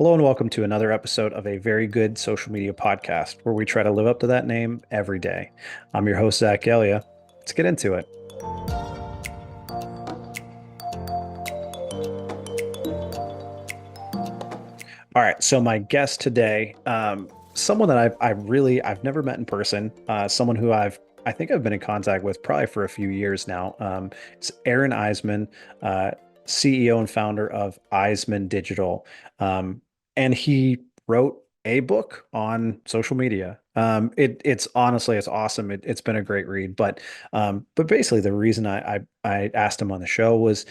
Hello and welcome to another episode of a very good social media podcast where we try to live up to that name every day. I'm your host, Zach Elia. Let's get into it. All right, so my guest today, someone that I've never met in person, someone who I think I've been in contact with probably for a few years now. It's Aaron Eisman, uh, CEO and founder of Eisman Digital, and he wrote a book on social media. It's honestly it's awesome. It's been a great read, but basically the reason I asked him on the show was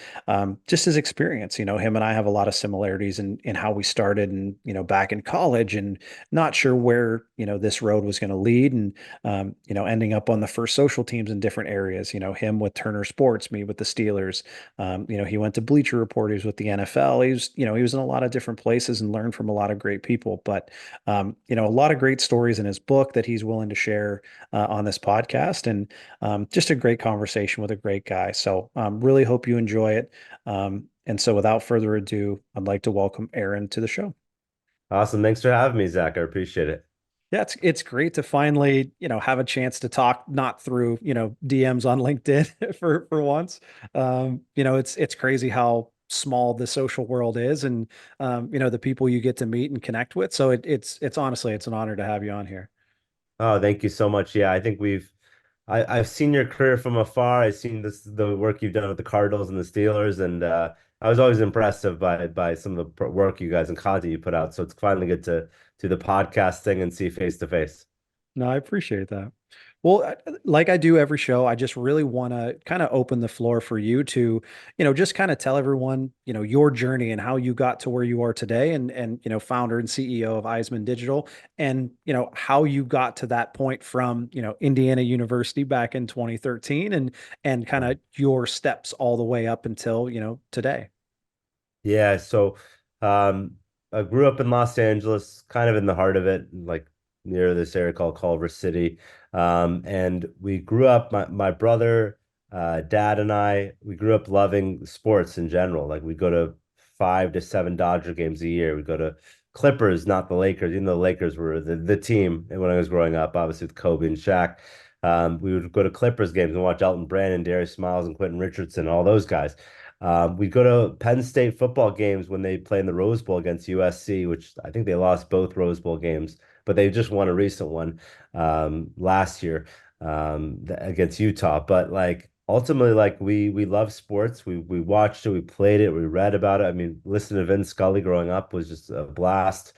just his experience. Him and I have a lot of similarities in how we started and, back in college and not sure where, this road was going to lead and, ending up on the first social teams in different areas, him with Turner Sports, me with the Steelers. He went to Bleacher Report, he was with the NFL. He was in a lot of different places and learned from a lot of great people, but, a lot of great stories in his book that he's willing to share on this podcast. And just a great conversation with a great guy. So really hope you enjoy it. And so without further ado, I'd like to welcome Aaron to the show. Awesome. Thanks for having me, Zach. I appreciate it. Yeah, it's great to finally, have a chance to talk, not through, DMs on LinkedIn for once. It's crazy how small the social world is and the people you get to meet and connect with. So it's honestly it's an honor to have you on here. Oh, thank you so much. Yeah, I think I've seen your career from afar. I've seen the work you've done with the Cardinals and the Steelers, and I was always impressed by some of the work you guys and content you put out. So it's finally good to do the podcast thing and see face to face. No, I appreciate that. Well, like I do every show, I just really want to kind of open the floor for you to, just kind of tell everyone, your journey and how you got to where you are today and, founder and CEO of Eisman Digital and, how you got to that point from, Indiana University back in 2013 and kind of your steps all the way up until, today. Yeah, so um, I grew up in Los Angeles, kind of in the heart of it, like near this area called Culver City. And we grew up, my brother, dad, and we grew up loving sports in general. Like we go to 5 to 7 Dodger games a year. We go to Clippers, not the Lakers, even though the Lakers were the team when I was growing up, obviously with Kobe and Shaq. We would go to Clippers games and watch Elton Brand, Darius Miles, and Quentin Richardson, all those guys. We go to Penn State football games when they play in the Rose Bowl against USC, which I think they lost both Rose Bowl games, but they just won a recent one last year against Utah. But like ultimately, like we love sports. We watched it, we played it, we read about it. I mean, listening to Vince Scully growing up was just a blast.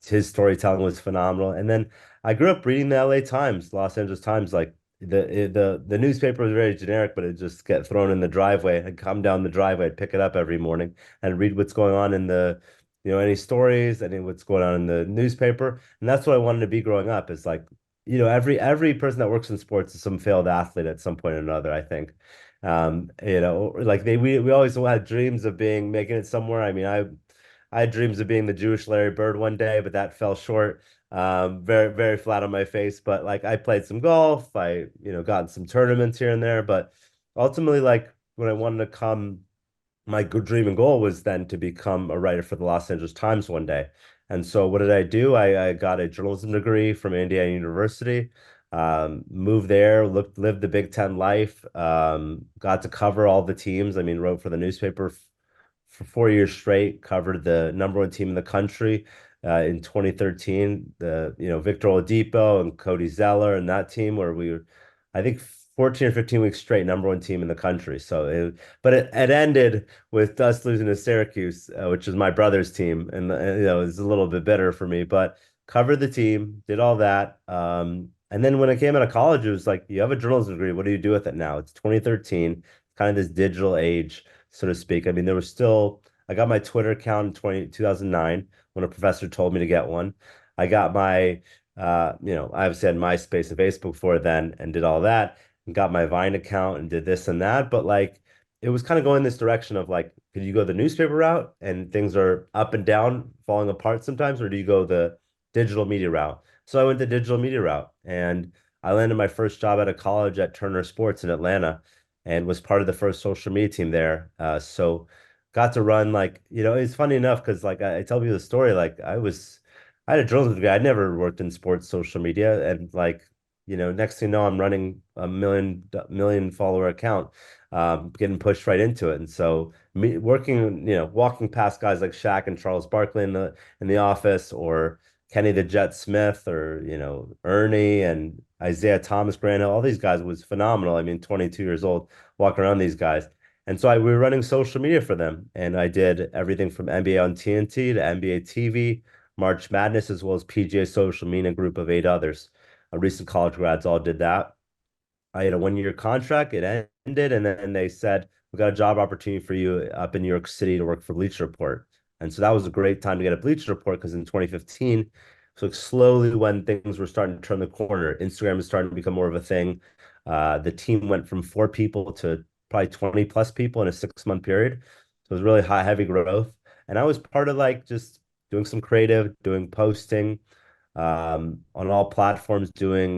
His storytelling was phenomenal. And then I grew up reading the LA Times, Los Angeles Times, like the newspaper was very generic, but it just get thrown in the driveway. I'd come down the driveway, I'd pick it up every morning and read what's going on in any stories, any what's going on in the newspaper. And that's what I wanted to be growing up. Is like, every person that works in sports is some failed athlete at some point or another, I think. Like we always had dreams of making it somewhere. I mean, I had dreams of being the Jewish Larry Bird one day, but that fell short. Very, very flat on my face. But like I played some golf. Got in some tournaments here and there. But ultimately, like when I wanted to come, my good dream and goal was then to become a writer for the Los Angeles Times one day. And so what did I do? I got a journalism degree from Indiana University. Moved there, lived the Big Ten life. Got to cover all the teams. I mean, wrote for the newspaper for 4 years straight, covered the number one team in the country in 2013. Victor Oladipo and Cody Zeller and that team where we were, I think, 14 or 15 weeks straight, number one team in the country. But it ended with us losing to Syracuse, which is my brother's team, and it's a little bit bitter for me. But covered the team, did all that. And then when I came out of college, it was like, you have a journalism degree. What do you do with it now? It's 2013, kind of this digital age, so to speak. I mean, I got my Twitter account in 2009 when a professor told me to get one. I got I obviously had MySpace and Facebook before then and did all that and got my Vine account and did this and that. But like, it was kind of going this direction of like, could you go the newspaper route and things are up and down, falling apart sometimes, or do you go the digital media route? So I went the digital media route and I landed my first job at a college at Turner Sports in Atlanta and was part of the first social media team there. So got to run like, it's funny enough because like I tell you the story, like I had a journalism degree. I never worked in sports social media, and like, next thing you know, I'm running a million follower account, getting pushed right into it. And so me working, walking past guys like Shaq and Charles Barkley in the office, or Kenny the Jet Smith, or Ernie and Isaiah Thomas Granhill, all these guys was phenomenal. I mean, 22 years old, walking around these guys. And so we were running social media for them. And I did everything from NBA on TNT to NBA TV, March Madness, as well as PGA Social Media group of 8 others. Recent college grads all did that. I had a 1 year contract. It ended, and then they said, "We got a job opportunity for you up in New York City to work for Bleacher Report." And so that was a great time to get a Bleacher Report because in 2015, so slowly when things were starting to turn the corner, Instagram was starting to become more of a thing. The team went from 4 people to probably 20 plus people in a 6 month period. So it was really high, heavy growth. And I was part of like just doing some creative, doing posting on all platforms, doing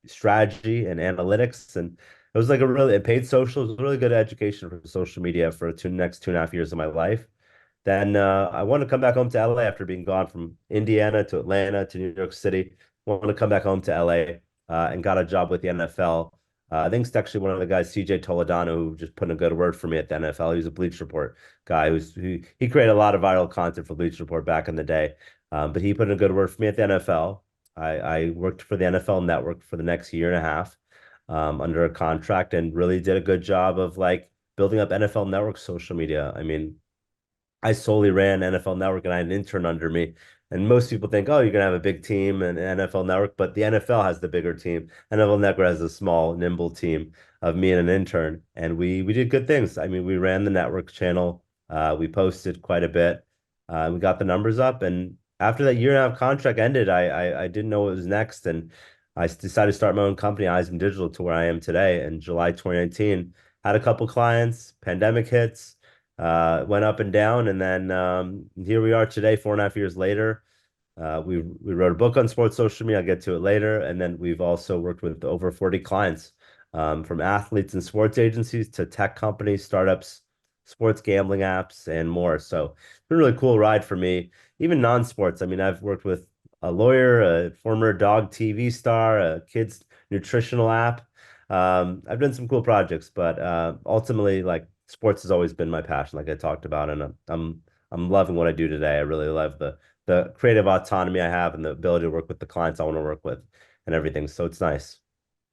strategy and analytics. And it was like it paid social. It was a really good education for social media for the next 2.5 years of my life. Then I wanted to come back home to LA after being gone from Indiana to Atlanta to New York City. Wanted to come back home to LA and got a job with the NFL. I think it's actually one of the guys, CJ Toledano, who just put in a good word for me at the NFL. He was a Bleach Report guy he created a lot of viral content for Bleach Report back in the day. But he put in a good word for me at the NFL. I worked for the NFL Network for the next year and a half under a contract and really did a good job of like building up NFL Network social media. I mean, I solely ran NFL Network and I had an intern under me. And most people think, oh, you're gonna have a big team and NFL Network, but the NFL has the bigger team. NFL Network has a small, nimble team of me and an intern, and we did good things. I mean, we ran the network channel. We posted quite a bit. We got the numbers up, and after that year and a half contract ended, I didn't know what was next, and I decided to start my own company, Eisman Digital, to where I am today in July 2019. Had a couple clients, pandemic hits, went up and down, and then here we are today, 4.5 years later. We wrote a book on sports social media. I'll get to it later, and then we've also worked with over 40 clients, from athletes and sports agencies to tech companies, startups, sports gambling apps, and more. So it's been a really cool ride for me, even non-sports. I mean, I've worked with a lawyer, a former dog TV star, a kids nutritional app. I've done some cool projects, but ultimately, like sports has always been my passion, like I talked about, and I'm loving what I do today. I really love the creative autonomy I have and the ability to work with the clients I want to work with and everything. So it's nice.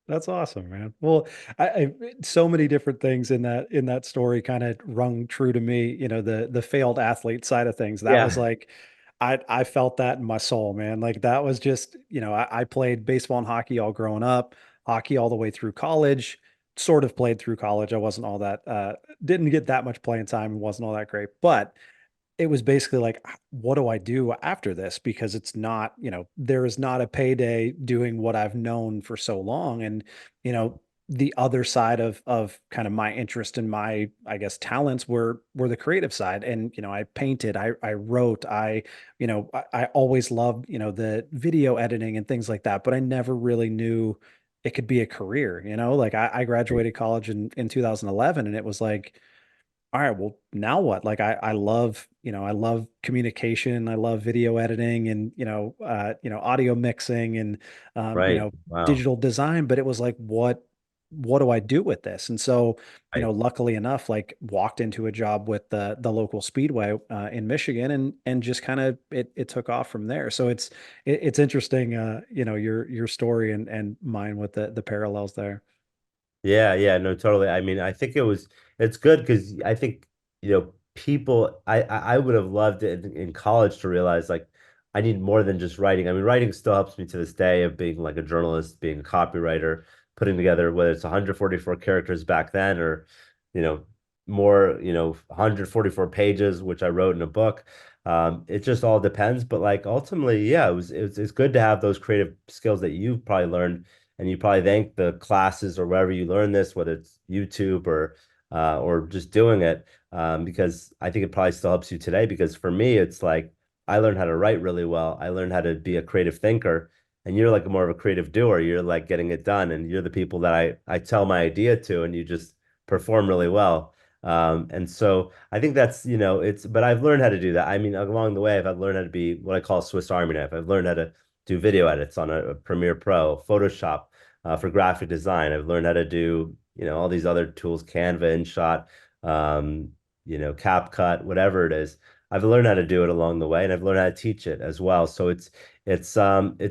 That's awesome, man. Well, I so many different things in that story kind of rung true to me. You know, the failed athlete side of things. That was Yeah, like, I felt that in my soul, man. Like that was just, you know, I played baseball and hockey all growing up, hockey all the way through college. Sort of played through college. I wasn't all that, didn't get that much playing time and wasn't all that great, but it was basically like, what do I do after this? Because it's not, you know, there is not a payday doing what I've known for so long. And, you know, the other side of kind of my interest and my, I guess, talents were the creative side. And, you know, I painted, I wrote, I always loved, you know, the video editing and things like that, but I never really knew it could be a career, you know, like I graduated college in 2011 and it was like, all right, well, now what? Like I love, you know, I love communication, I love video editing and, audio mixing and right. Wow. digital design, but it was like what do I do with this? And so, you Right. know, luckily enough, like walked into a job with the local speedway in Michigan and just kind of it took off from there. So it's interesting your story and mine with the parallels there. Yeah, yeah, no, totally. I mean, I think it's good because I think, people, I would have loved it in college to realize like I need more than just writing. I mean, writing still helps me to this day of being like a journalist, being a copywriter, putting together whether it's 144 characters back then or, you know, more, 144 pages, which I wrote in a book. It just all depends. But like ultimately, yeah, it's good to have those creative skills that you've probably learned and you probably thank the classes or wherever you learn this, whether it's YouTube or just doing it, because I think it probably still helps you today. Because for me, it's like I learned how to write really well. I learned how to be a creative thinker, and you're like more of a creative doer. You're like getting it done, and you're the people that I tell my idea to, and you just perform really well. And so I think that's, but I've learned how to do that. I mean, along the way, I've learned how to be what I call a Swiss Army knife. I've learned how to do video edits on a Premiere Pro, Photoshop, for graphic design. I've learned how to do, all these other tools, Canva, InShot, CapCut, whatever it is. I've learned how to do it along the way, and I've learned how to teach it as well. So it's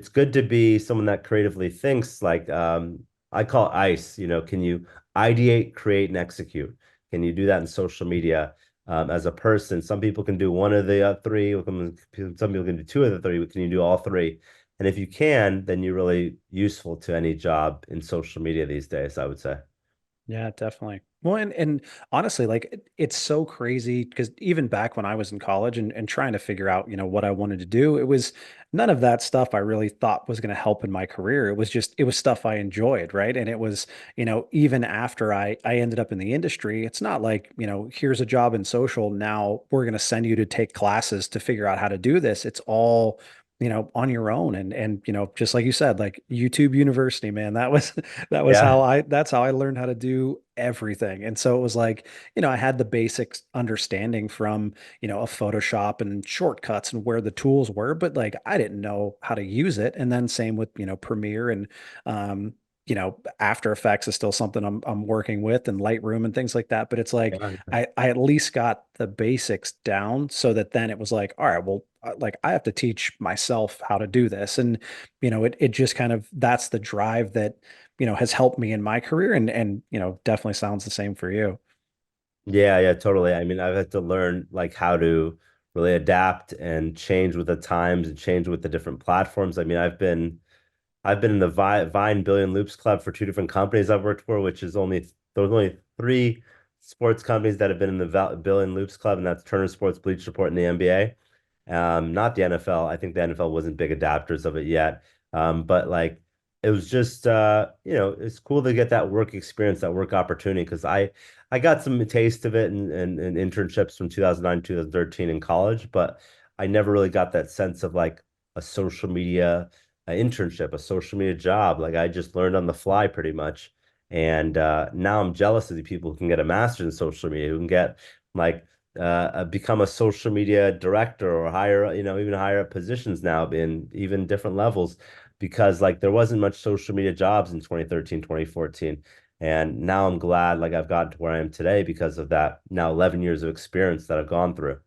good to be someone that creatively thinks like, I call it ICE, can you ideate, create, and execute? Can you do that in social media, as a person? Some people can do one of the three. Some people can do two of the three. But can you do all three? And if you can, then you're really useful to any job in social media these days, I would say. Yeah, definitely. Well, and honestly, like it's so crazy because even back when I was in college and trying to figure out, what I wanted to do, it was none of that stuff I really thought was going to help in my career. It was stuff I enjoyed, right? And it was, even after I ended up in the industry, it's not like, here's a job in social, now we're going to send you to take classes to figure out how to do this. It's all on your own and just like you said, like YouTube University, man, Yeah. that's how I learned how to do everything. And so it was like, I had the basics understanding from, a Photoshop and shortcuts and where the tools were, but like I didn't know how to use it. And then same with, Premiere and After Effects is still something I'm working with and Lightroom and things like that. But it's like Yeah. I at least got the basics down so that then it was like, all right, well, like I have to teach myself how to do this. And, it just kind of that's the drive that, has helped me in my career and, definitely sounds the same for you. Yeah, yeah, totally. I mean, I've had to learn like how to really adapt and change with the times and change with the different platforms. I mean, I've been in the Vine Billion Loops Club for two different companies I've worked for, which is there's only three sports companies that have been in the Billion Loops Club, and that's Turner Sports, Bleach Report, and the NBA. Not the NFL. I think the NFL wasn't big adapters of it yet. But like it was just it's cool to get that work experience, that work opportunity, because I got some taste of it and internships from 2009, 2013 in college, but I never really got that sense of like a social media internship, a social media job. Like I just learned on the fly pretty much. And now I'm jealous of the people who can get a master's in social media, who can get like become a social media director or higher, even higher up positions now in even different levels, because like there wasn't much social media jobs in 2013, 2014. And now I'm glad like I've gotten to where I am today because of that now 11 years of experience that I've gone through.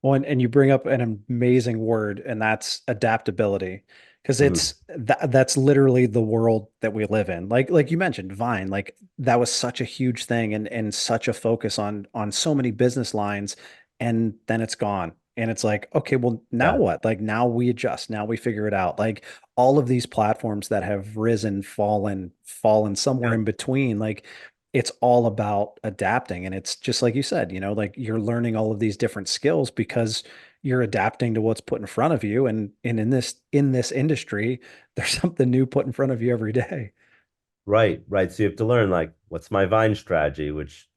Well, and you bring up an amazing word, and that's adaptability. Because Mhm. that's literally the world that we live in. Like you mentioned, Vine, like that was such a huge thing and such a focus on so many business lines, and then it's gone. And it's like, okay, well, now Yeah. what? Like now we adjust, now we figure it out. Like all of these platforms that have risen, fallen somewhere Yeah. in between, like it's all about adapting. And it's just like you said, like you're learning all of these different skills because you're adapting to what's put in front of you. And in this industry, there's something new put in front of you every day. Right, right. So you have to learn like what's my Vine strategy, which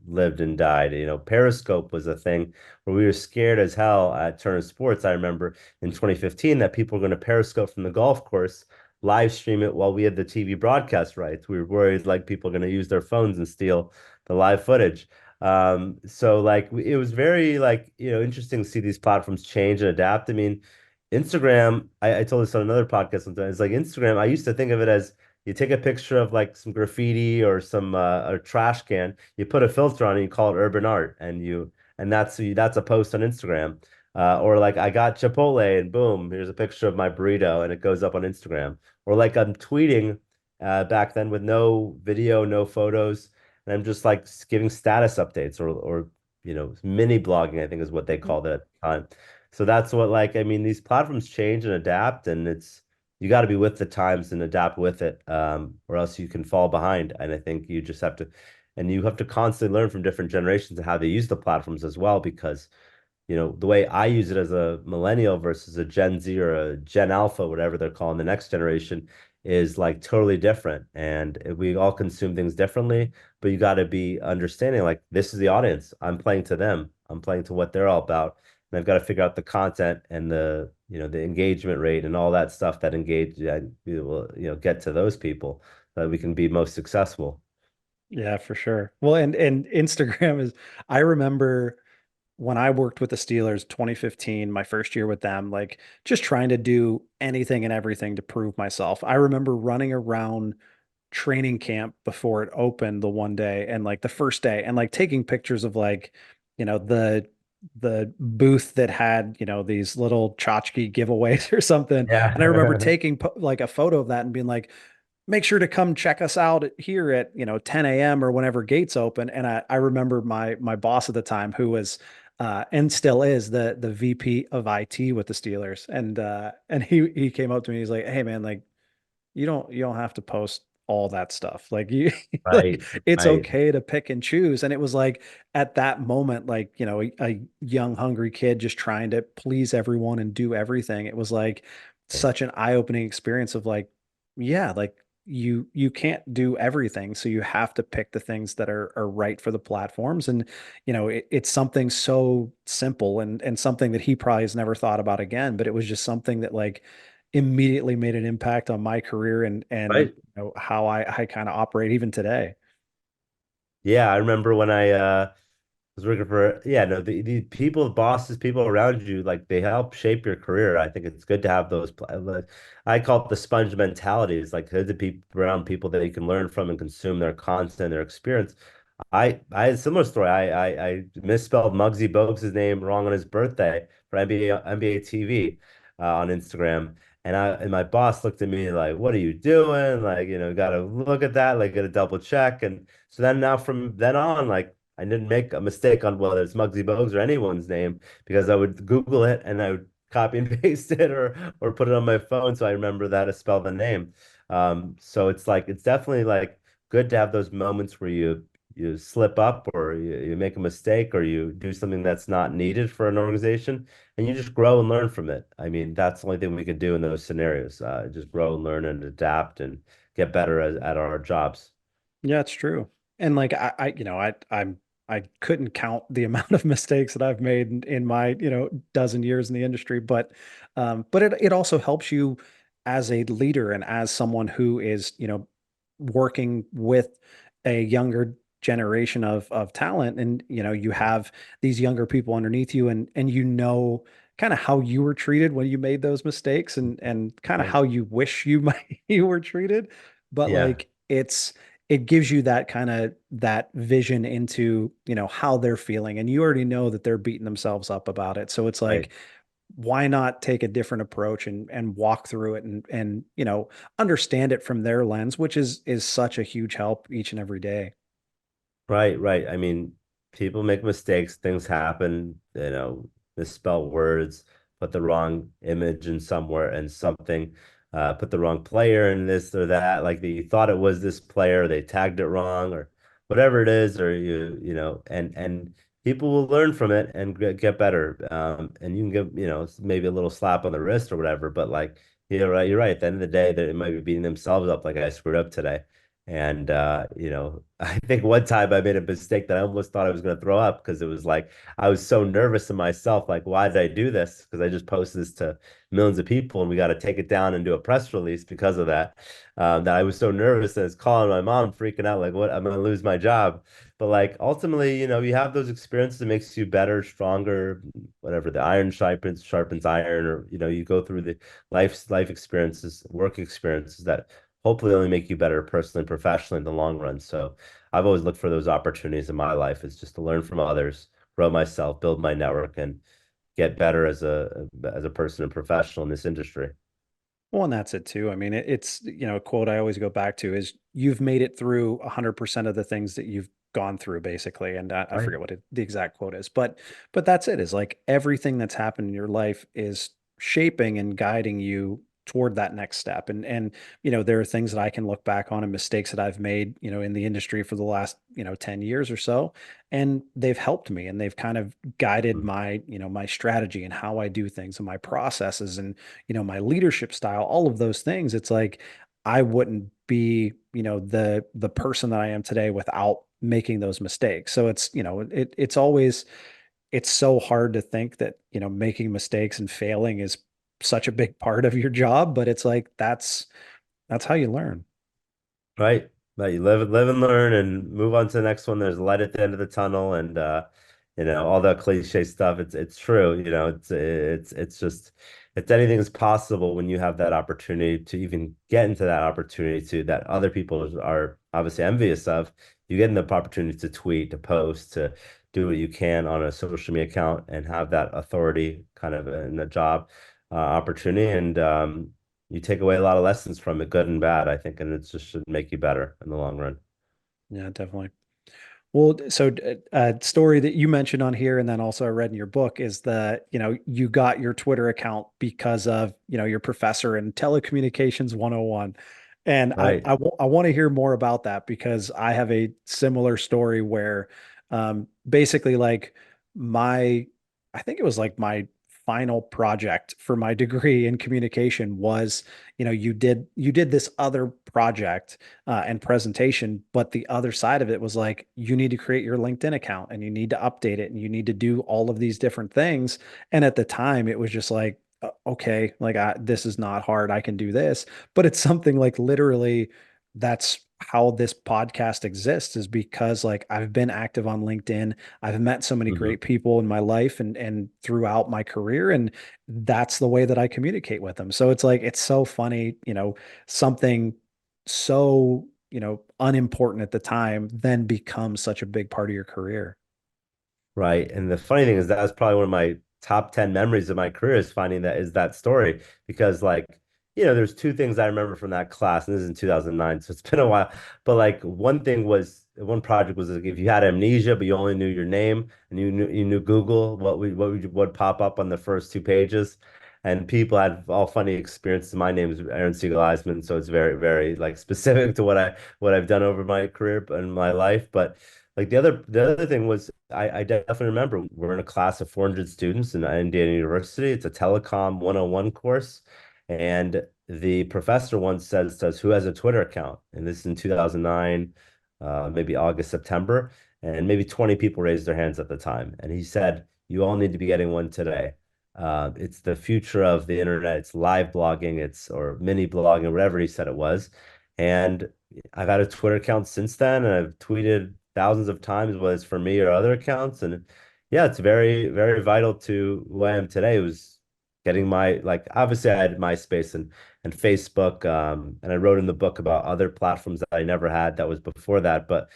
lived and died. Periscope was a thing where we were scared as hell at Turner Sports. I remember in 2015 that people were going to Periscope from the golf course, live stream it while we had the TV broadcast rights. We were worried like people are going to use their phones and steal the live footage. So like it was very like interesting to see these platforms change and adapt. I mean, Instagram. I told this on another podcast sometimes. Like Instagram, I used to think of it as you take a picture of like some graffiti or some a trash can, you put a filter on it, you call it urban art, and that's a post on Instagram. Or like I got Chipotle and boom, here's a picture of my burrito and it goes up on Instagram. Or like I'm tweeting back then with no video, no photos, and I'm just like giving status updates or mini blogging, I think is what they called it at the time. So that's what like I mean, these platforms change and adapt, and it's you got to be with the times and adapt with it, or else you can fall behind. And I think you just have to, and you have to constantly learn from different generations and how they use the platforms as well, because the way I use it as a millennial versus a Gen Z or a Gen Alpha, whatever they're calling the next generation, is like totally different. And we all consume things differently, but you got to be understanding like this is the audience. I'm playing to them. I'm playing to what they're all about. And I've got to figure out the content and the engagement rate and all that stuff that engage, we will, get to those people so that we can be most successful. Yeah, for sure. Well, and Instagram is, I remember when I worked with the Steelers 2015, my first year with them, like just trying to do anything and everything to prove myself. I remember running around training camp before it opened the one day and like the first day and like taking pictures of like, the booth that had, these little tchotchke giveaways or something. And I remember Yeah. taking like a photo of that and being like, make sure to come check us out here at 10 a.m. or whenever gates open. And I remember my boss at the time, who was and still is the VP of IT with the Steelers, and he came up to me. He's like, "Hey man, like you don't have to post all that stuff. Like you like Right, it's right, okay to pick and choose." And it was like at that moment, like, a young, hungry kid just trying to please everyone and do everything. It was like right, such an eye-opening experience of like, yeah, like you can't do everything. So you have to pick the things that are right for the platforms. And it's something so simple and something that he probably has never thought about again. But it was just something that like immediately made an impact on my career and right. how I kind of operate even today. Yeah, I remember when I was working for, yeah, no, the people, bosses, people around you, like they help shape your career. I think it's good to have those. Like, I call it the sponge mentality. It's like good to be around people that you can learn from and consume their content, their experience. I had a similar story. I misspelled Muggsy Bogues' name wrong on his birthday for NBA TV on Instagram. And my boss looked at me like, "What are you doing? Like, got to look at that, like, got to double check." And so then now from then on, like, I didn't make a mistake on whether it's Muggsy Bogues or anyone's name because I would Google it and I would copy and paste it or put it on my phone so I remember that to spell the name. So it's like it's definitely like good to have those moments where you slip up or you make a mistake or you do something that's not needed for an organization and you just grow and learn from it. I mean, that's the only thing we can do in those scenarios. Just grow and learn and adapt and get better at our jobs. Yeah, it's true. And like I couldn't count the amount of mistakes that I've made in my, dozen years in the industry, but it also helps you as a leader and as someone who is, working with a younger generation of talent. And you have these younger people underneath you, and kind of how you were treated when you made those mistakes, and kind of Right. how you wish you might you were treated. But Yeah. like it gives you that kind of that vision into how they're feeling, and you already know that they're beating themselves up about it. So it's Right. like, why not take a different approach and walk through it and understand it from their lens, which is such a huge help each and every day. Right, right. I mean, people make mistakes, things happen, misspell words, put the wrong image in somewhere and something, put the wrong player in this or that. Like you thought it was this player, they tagged it wrong or whatever it is, or and people will learn from it and get better. And you can give, maybe a little slap on the wrist or whatever, but like, you're right. At the end of the day, that it might be beating themselves up like I screwed up today. And I think one time I made a mistake that I almost thought I was going to throw up because it was like I was so nervous in myself. Like, why did I do this? Because I just posted this to millions of people, and we got to take it down and do a press release because of that. That I was so nervous that I was calling my mom, freaking out, like, "What? I'm going to lose my job." But like ultimately, you have those experiences that makes you better, stronger, whatever. The iron sharpens iron, or you go through the life experiences, work experiences that hopefully only make you better personally and professionally in the long run. So I've always looked for those opportunities in my life is just to learn from others, grow myself, build my network, and get better as a person and professional in this industry. Well, and that's it too. I mean, it's, a quote I always go back to is, you've made it through 100% of the things that you've gone through, basically. And I Right. forget what the exact quote is, but that's it, is like everything that's happened in your life is shaping and guiding you toward that next step. And there are things that I can look back on and mistakes that I've made, in the industry for the last, 10 years or so, and they've helped me, and they've kind of guided my, my strategy and how I do things and my processes and my leadership style, all of those things. It's like I wouldn't be, the person that I am today without making those mistakes. So it's always, it's so hard to think that, making mistakes and failing is such a big part of your job, but it's like that's how you learn. Right. But you live and learn and move on to the next one. There's light at the end of the tunnel, and all that cliche stuff. It's true. It's just it's anything is possible when you have that opportunity to even get into that opportunity to that other people are obviously envious of. You get in the opportunity to tweet, to post, to do what you can on a social media account and have that authority kind of in a job opportunity. And you take away a lot of lessons from it, good and bad, I think, and it just should make you better in the long run. Yeah, definitely. Well, so a story that you mentioned on here, and then also I read in your book is that, you got your Twitter account because of, your professor in telecommunications 101. And Right. I want to hear more about that because I have a similar story where basically like my, I think it was like my final project for my degree in communication was, you did this other project and presentation. But the other side of it was like, you need to create your LinkedIn account and you need to update it and you need to do all of these different things. And at the time, it was just like, okay, like this is not hard. I can do this. But it's something like literally that's how this podcast exists is because like I've been active on LinkedIn. I've met so many Hmm. great people in my life and throughout my career. And that's the way that I communicate with them. So it's like, it's so funny, something so, unimportant at the time then becomes such a big part of your career. Right. And the funny thing is that was probably one of my top 10 memories of my career is finding that story because there's two things I remember from that class, and this is in 2009, so it's been a while. But like one project was like if you had amnesia, but you only knew your name and you knew Google, what would pop up on the first two pages. And people had all funny experiences. My name is Aaron Siegel Eisman, so it's very, very like specific to what I've done over my career and my life. But like the other thing was I definitely remember we're in a class of 400 students in Indiana University. It's a telecom 101 course. And the professor once says to us, who has a Twitter account? And this is in 2009, maybe August, September. And maybe 20 people raised their hands at the time. And he said, you all need to be getting one today. It's the future of the internet. It's live blogging, or mini blogging, whatever he said it was. And I've had a Twitter account since then, and I've tweeted thousands of times, whether it's for me or other accounts. And yeah, it's very, very vital to who I am today. It was getting like obviously I had MySpace and Facebook, and I wrote in the book about other platforms that I never had that was before that. But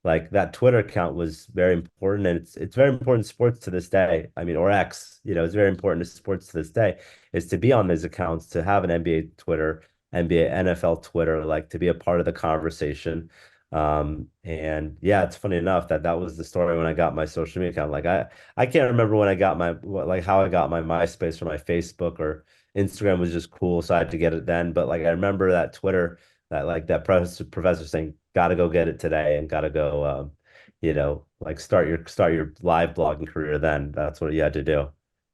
like that Twitter account was very important, and it's very important to sports to this day. I mean, or X, it's very important to sports to this day, is to be on these accounts, to have an NBA Twitter, NBA, NFL Twitter, like to be a part of the conversation. And yeah, it's funny enough that that was the story when I got my social media account. Like I can't remember when I got like how I got my MySpace or my Facebook or Instagram was just cool, so I had to get it then. But like I remember that Twitter, that professor saying, "Gotta go get it today," and gotta go, like start your live blogging career. Then that's what you had to do.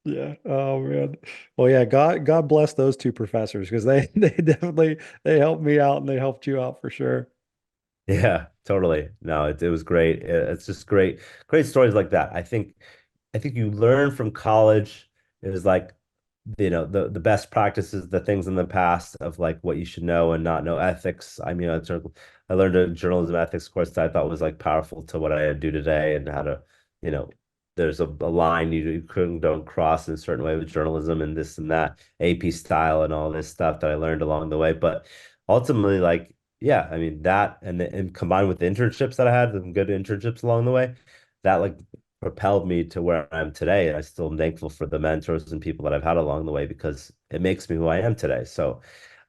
Yeah. Oh man. Well, yeah, God bless those two professors because they they definitely they helped me out and they helped you out for sure. Yeah, totally. No, it was great. It's just great stories like that. I think you learn from college. It was like, the best practices, the things in the past of like what you should know and not know, ethics. I mean, I learned a journalism ethics course that I thought was like powerful to what I do today and how to, you know, there's a line you couldn't don't cross in a certain way with journalism and this and that, AP style and all this stuff that I learned along the way. But ultimately, like, yeah, I mean that and combined with the internships that I had, some good internships along the way, that like propelled me to where I am today. And I still am thankful for the mentors and people that I've had along the way because it makes me who I am today. So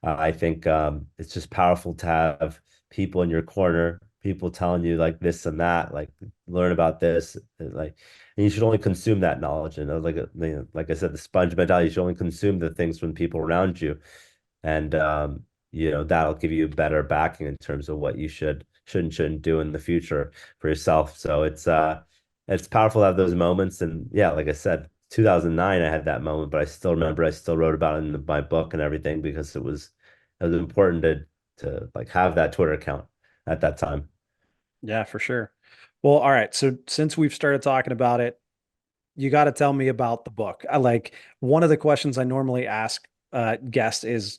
I think it's just powerful to have people in your corner, people telling you like this and that, like learn about this, and you should only consume that knowledge. And like I said, the sponge mentality, you should only consume the things from people around you, and that'll give you better backing in terms of what you shouldn't do in the future for yourself. So it's powerful to have those moments. And yeah, like I said, 2009 I had that moment, but I still remember, I still wrote about it in my book and everything because it was important to like have that Twitter account at that time. Yeah, for sure. Well, all right. So since we've started talking about it, you got to tell me about the book. I like one of the questions I normally ask guests is,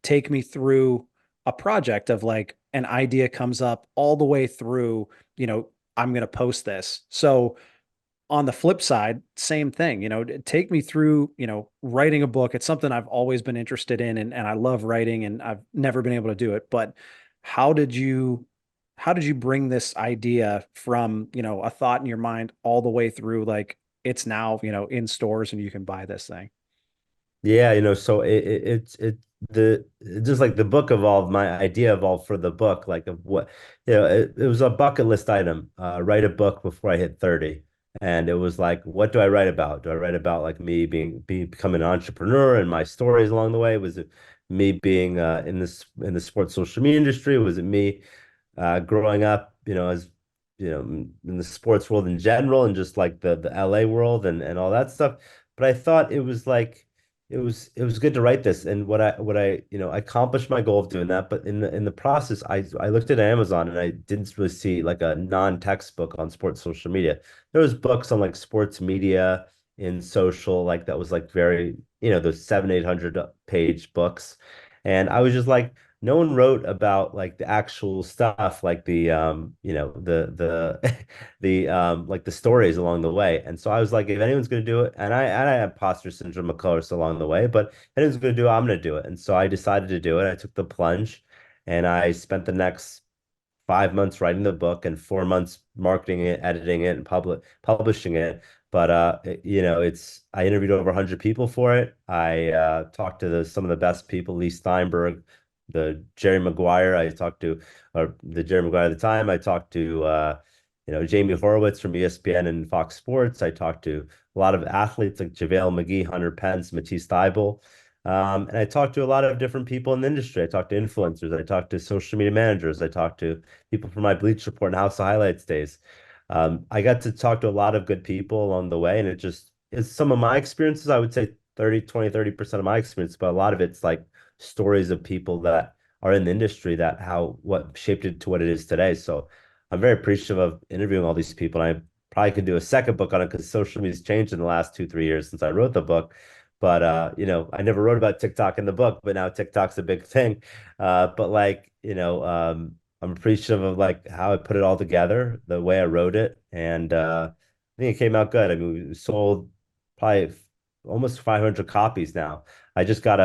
take me through a project of like an idea comes up all the way through, I'm going to post this. So on the flip side, same thing, take me through, writing a book. It's something I've always been interested in, and I love writing, and I've never been able to do it. But how did you how did you bring this idea from, a thought in your mind all the way through like it's now, in stores and you can buy this thing? Yeah, so the just like the book evolved, my idea evolved for the book, like of what, it was a bucket list item, write a book before I hit 30. And it was like, what do I write about? Do I write about like me becoming an entrepreneur and my stories along the way? Was it me being in the sports social media industry? Was it me growing up, as in the sports world in general and just like the LA world and all that stuff? But I thought it was like it was good to write this, and I accomplished my goal of doing that, but in the process I looked at Amazon and I didn't really see like a non-textbook on sports social media. There was books on like sports media in social, like that was like very, those 700-800 page books, and I was just like, no one wrote about like the actual stuff, like the the like the stories along the way. And so I was like, if anyone's gonna do it, and I had imposter syndrome, of course, along the way, but if anyone's gonna do it, I'm gonna do it. And so I decided to do it. I took the plunge, and I spent the next 5 months writing the book and 4 months marketing it, editing it, and publishing it. But it's I interviewed over 100 people for it. I talked to some of the best people, Lee Steinberg, the Jerry Maguire. I talked to, or the Jerry Maguire at the time. I talked to Jamie Horowitz from ESPN and Fox Sports. I talked to a lot of athletes like JaVale McGee, Hunter Pence, Matisse Thybulle. And I talked to a lot of different people in the industry. I talked to influencers. I talked to social media managers. I talked to people from my Bleach Report and House of Highlights days. I got to talk to a lot of good people along the way, and it just is some of my experiences. I would say 30% of my experience, but a lot of it's like stories of people that are in the industry that how what shaped it to what it is today. So I'm very appreciative of interviewing all these people. And I probably could do a second book on it because social media's changed in the last 2, 3 years since I wrote the book. But I never wrote about TikTok in the book, but now TikTok's a big thing. But like, I'm appreciative of like how I put it all together, the way I wrote it, and I think it came out good. I mean, we sold probably almost 500 copies now. I just got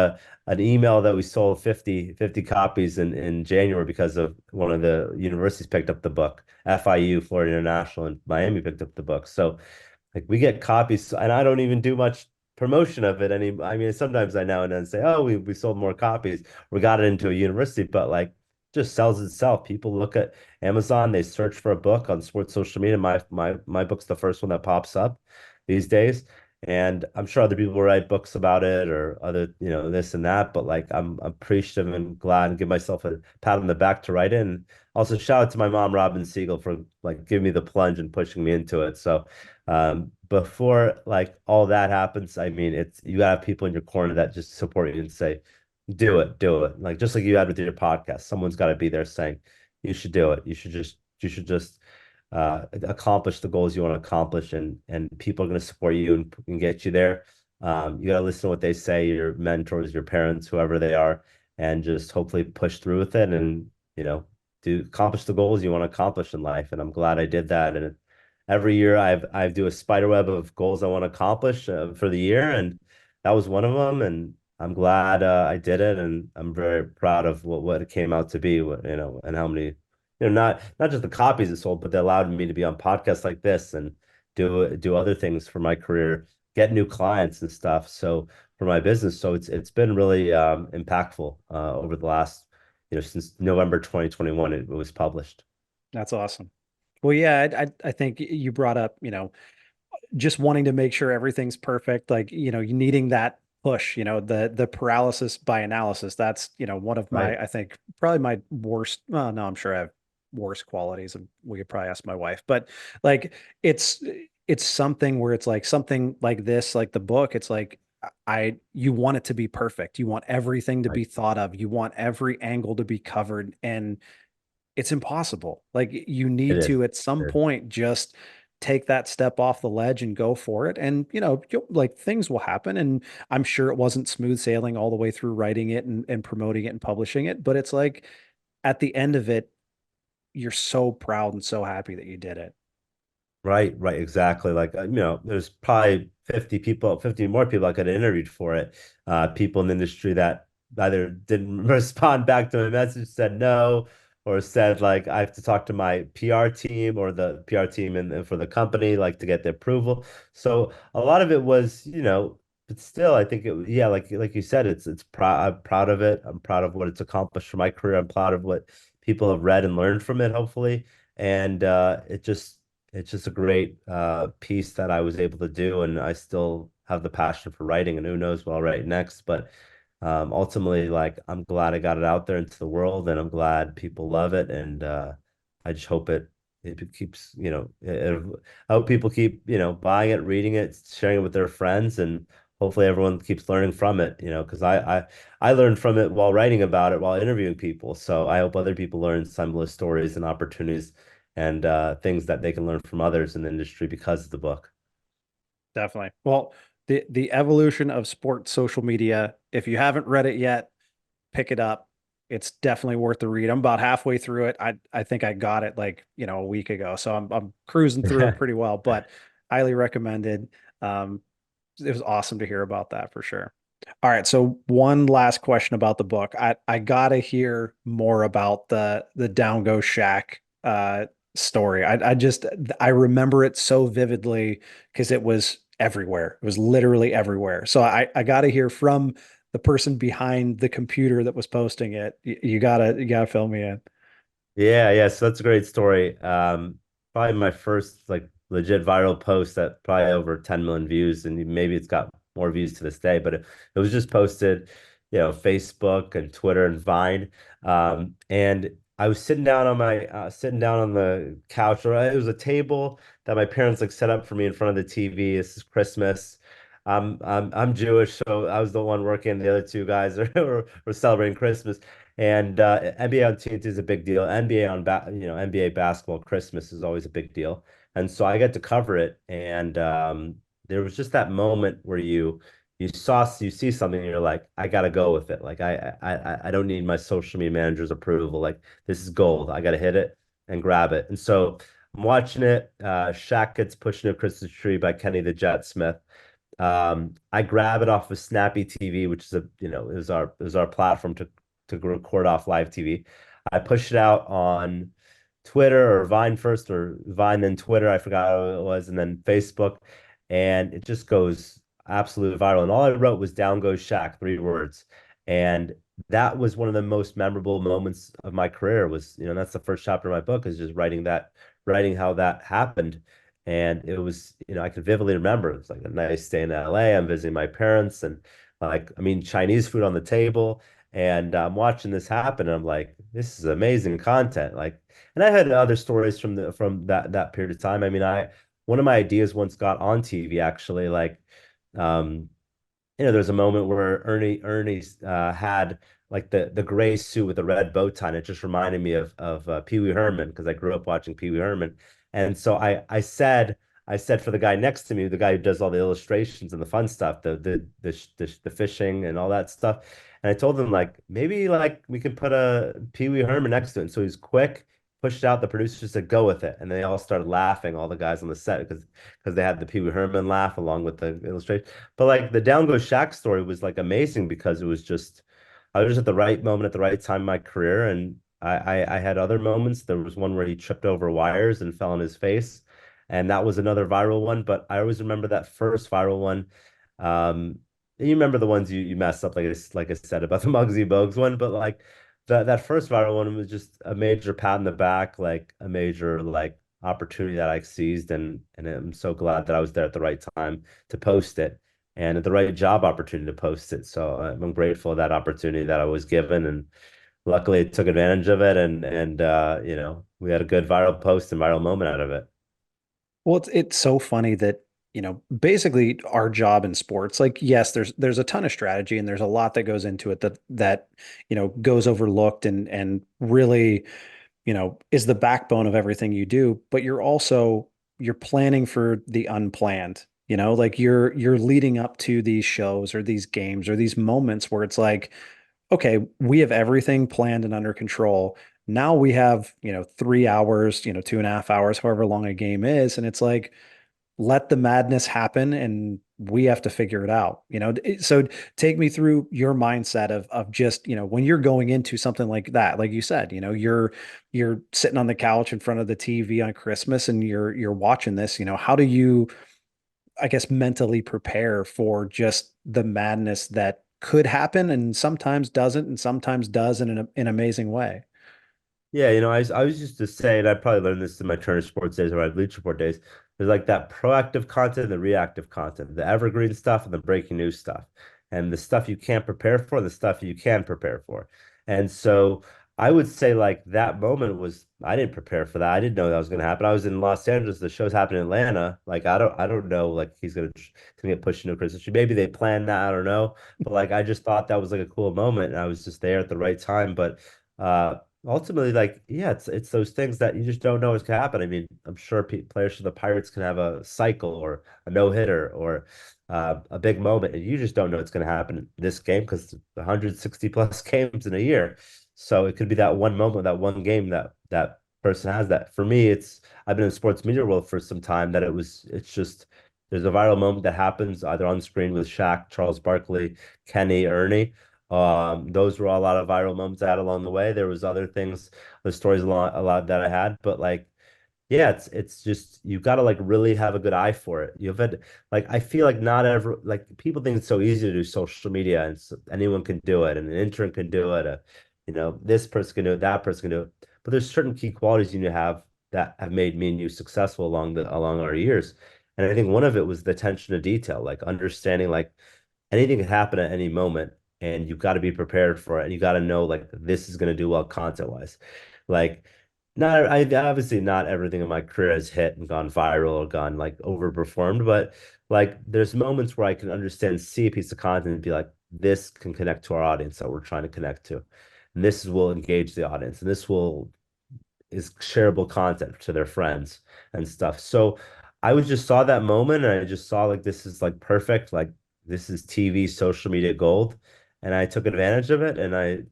an email that we sold 50 copies in January because of one of the universities picked up the book. FIU, Florida International, and Miami picked up the book. So like we get copies, and I don't even do much promotion of it any. I mean, sometimes I now and then say, "Oh, we sold more copies. We got it into a university," but like just sells itself. People look at Amazon, they search for a book on sports social media. My book's the first one that pops up these days. And I'm sure other people will write books about it or other, this and that. But like I'm appreciative and glad and give myself a pat on the back to write it. And also shout out to my mom, Robin Siegel, for like giving me the plunge and pushing me into it. So before like all that happens, I mean, it's you gotta have people in your corner that just support you and say, do it, do it. Like just like you had with your podcast, someone's got to be there saying, you should do it. You should just accomplish the goals you want to accomplish, and people are going to support you and get you there. You got to listen to what they say, your mentors, your parents, whoever they are, and just hopefully push through with it and, do accomplish the goals you want to accomplish in life. And I'm glad I did that. And every year I do a spider web of goals I want to accomplish for the year, and that was one of them. And I'm glad I did it, and I'm very proud of what it came out to be, and how many, not just the copies it sold, but they allowed me to be on podcasts like this and do other things for my career, get new clients and stuff. So for my business, so it's been really impactful over the last, since November 2021 it was published. That's awesome. Well, yeah, I think you brought up, just wanting to make sure everything's perfect, like, you needing that push, the paralysis by analysis. That's, one of my, Right. I think probably my worst, well, no, I'm sure I have worse qualities, and we could probably ask my wife, but like it's it's something where it's like something like this, like the book, it's like you want it to be perfect. You want everything to Right. be thought of. You want every angle to be covered, and it's impossible. Like you It need is. to at some It is. point just take that step off the ledge and go for it. And like things will happen. And I'm sure it wasn't smooth sailing all the way through writing it and promoting it and publishing it, but it's like at the end of it, you're so proud and so happy that you did it. Right, right, exactly. Like, there's probably 50 people, 50 more people I could have interviewed for it. People in the industry that either didn't respond back to my message, said no, or said like I have to talk to my PR team or the PR team and for the company, like to get the approval. So a lot of it was, but still, I think yeah, like you said, it's proud. I'm proud of it. I'm proud of what it's accomplished for my career. I'm proud of what people have read and learned from it, hopefully. And it's just a great piece that I was able to do, and I still have the passion for writing, and who knows what I'll write next. But ultimately, like I'm glad I got it out there into the world, and I'm glad people love it, and I just hope it keeps, I hope people keep, buying it, reading it, sharing it with their friends, and hopefully everyone keeps learning from it, because I learned from it while writing about it, while interviewing people. So I hope other people learn similar stories and opportunities and things that they can learn from others in the industry because of the book. Definitely. Well, the evolution of sports social media, if you haven't read it yet, pick it up. It's definitely worth the read. I'm about halfway through it. I think I got it like, a week ago. So I'm cruising through it pretty well, but highly recommended. Um, it was awesome to hear about that for sure. All right, so one last question about the book. I gotta hear more about the Down Go Shaq story. I remember it so vividly because it was everywhere. It was literally everywhere. So I gotta hear from the person behind the computer that was posting it. You gotta fill me in. Yeah, yeah. So that's a great story. Probably my first like legit viral post that probably over 10 million views, and maybe it's got more views to this day, but it was just posted, Facebook and Twitter and Vine. And I was sitting down on the couch, or it was a table that my parents like set up for me in front of the TV. This is Christmas. I'm Jewish, so I was the one working. The other two guys were celebrating Christmas. And NBA on TNT is a big deal. NBA on NBA basketball Christmas is always a big deal. And so I get to cover it. And there was just that moment where you see something and you're like, I gotta go with it. Like I don't need my social media manager's approval. Like this is gold. I gotta hit it and grab it. And so I'm watching it. Shaq gets pushed into a Christmas tree by Kenny the Jet Smith. I grab it off of Snappy TV, which is is our platform to record off live TV. I push it out on Twitter or Vine first, or Vine then Twitter. I forgot how it was, and then Facebook, and it just goes absolutely viral. And all I wrote was "Down goes Shaq," 3 words, and that was one of the most memorable moments of my career. Was that's the first chapter of my book is just writing how that happened. And it was, I can vividly remember it was like a nice day in LA. I'm visiting my parents and like, I mean, Chinese food on the table. And I'm watching this happen. And I'm like, this is amazing content. Like, and I had other stories from that period of time. I mean, one of my ideas once got on TV actually, like, um, there's a moment where Ernie had like the gray suit with the red bow tie, and it just reminded me of Pee Wee Herman because I grew up watching Pee Wee Herman, and so I said for the guy next to me, the guy who does all the illustrations and the fun stuff, the fishing and all that stuff, and I told them like maybe like we could put a Pee Wee Herman next to it, and so he's quick. Pushed out, the producer said, "Go with it," and they all started laughing. All the guys on the set because they had the Pee Wee Herman laugh along with the illustration. But like the Down Goes Shaq story was like amazing because it was just I was just at the right moment at the right time in my career, and I had other moments. There was one where he tripped over wires and fell on his face, and that was another viral one. But I always remember that first viral one. And you remember the ones you messed up, like I said about the Muggsy Bogues one, but like that first viral one was just a major pat in the back, like a major like opportunity that I seized, and I'm so glad that I was there at the right time to post it and at the right job opportunity to post it. So I'm grateful for that opportunity that I was given, and luckily I took advantage of it, and we had a good viral post and viral moment out of it. Well, it's so funny that, basically our job in sports, like, yes, there's a ton of strategy and there's a lot that goes into it that goes overlooked and really, is the backbone of everything you do, but you're planning for the unplanned, like you're leading up to these shows or these games or these moments where it's like, okay, we have everything planned and under control. Now we have, 3 hours, 2.5 hours, however long a game is. And it's like, let the madness happen and we have to figure it out. So take me through your mindset of just, when you're going into something like that, like you said, you're sitting on the couch in front of the TV on Christmas and you're watching this, how do you, I guess, mentally prepare for just the madness that could happen and sometimes doesn't and sometimes does in an amazing way. Yeah, I was used to say, and I probably learned this in my Turner Sports days or my Bleacher Report days. There's like that proactive content and the reactive content, the evergreen stuff and the breaking news stuff, and the stuff you can't prepare for, and the stuff you can prepare for. And so I would say like that moment was I didn't prepare for that. I didn't know that was going to happen. I was in Los Angeles. The show's happening in Atlanta. Like I don't know. Like he's gonna get pushed into a Christmas tree. Maybe they planned that. I don't know. But like I just thought that was like a cool moment, and I was just there at the right time. But ultimately, like, yeah, it's those things that you just don't know is gonna happen. I mean, I'm sure players for the Pirates can have a cycle or a no-hitter or a big moment, and you just don't know it's gonna happen in this game because 160 plus games in a year. So it could be that one moment, that one game that person has that. For me, it's I've been in the sports media world for some time that it's just there's a viral moment that happens either on screen with Shaq, Charles Barkley, Kenny, Ernie. Those were a lot of viral moments I had along the way. There was other things, the stories a lot that I had, but like, yeah, it's just you got to like really have a good eye for it. You've had like I feel like not ever like people think it's so easy to do social media and anyone can do it, and an intern can do it. This person can do it, that person can do it. But there's certain key qualities you need to have that have made me and you successful along our years. And I think one of it was the attention to detail, like understanding like anything can happen at any moment and you've got to be prepared for it and you got to know like this is going to do well content wise like not I obviously not everything in my career has hit and gone viral or gone like overperformed, but like there's moments where I can understand, see a piece of content and be like this can connect to our audience that we're trying to connect to, and will engage the audience, and this will is shareable content to their friends and stuff. So I was just saw that moment and I just saw like this is like perfect, like this is TV social media gold. And I took advantage of it and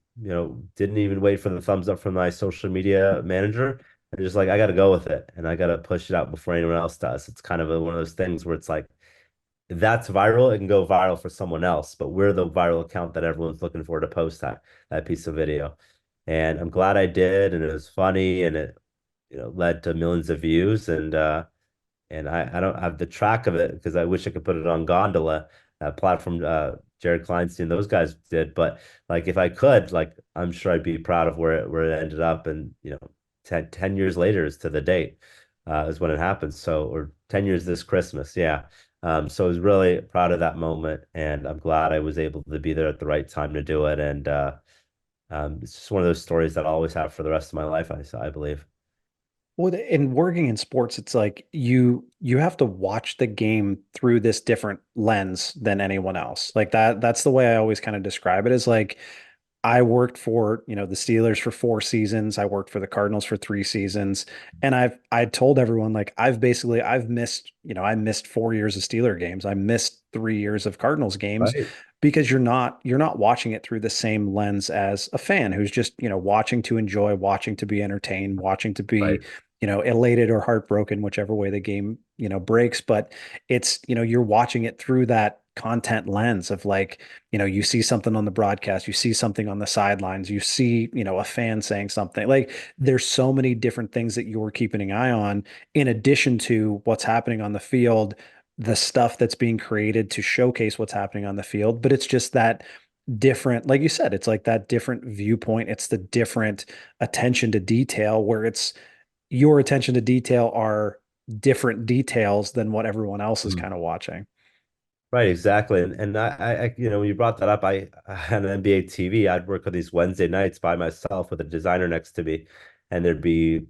didn't even wait for the thumbs up from my social media manager. I just like I gotta go with it and I gotta push it out before anyone else does. It's kind of one of those things where it's like if that's viral, it can go viral for someone else, but we're the viral account that everyone's looking for to post that piece of video. And I'm glad I did, and it was funny, and it led to millions of views. And I don't have the track of it because I wish I could put it on Gondola, that platform Jared Kleinstein, those guys did. But like if I could, like I'm sure I'd be proud of where it ended up. And 10 years later is to the date, is when it happened. So or 10 years this Christmas. Yeah. So I was really proud of that moment, and I'm glad I was able to be there at the right time to do it. And it's just one of those stories that I'll always have for the rest of my life, I believe. Well, in working in sports, it's like you have to watch the game through this different lens than anyone else. Like that's the way I always kind of describe it is like I worked for, the Steelers for 4 seasons. I worked for the Cardinals for 3 seasons. And I told everyone like I've missed, I missed 4 years of Steeler games. I missed 3 years of Cardinals games Right. because you're not watching it through the same lens as a fan who's just, watching to enjoy, watching to be entertained, watching to be, Right. elated or heartbroken, whichever way the game, breaks. But it's, you're watching it through that content lens of like, you see something on the broadcast, you see something on the sidelines, you see, a fan saying something. Like there's so many different things that you're keeping an eye on in addition to what's happening on the field, the stuff that's being created to showcase what's happening on the field. But it's just that different, like you said, it's like that different viewpoint. It's the different attention to detail where it's your attention to detail are different details than what everyone else is Mm. kind of watching. Right, exactly. And when you brought that up, I had an NBA TV. I'd work on these Wednesday nights by myself with a designer next to me, and there'd be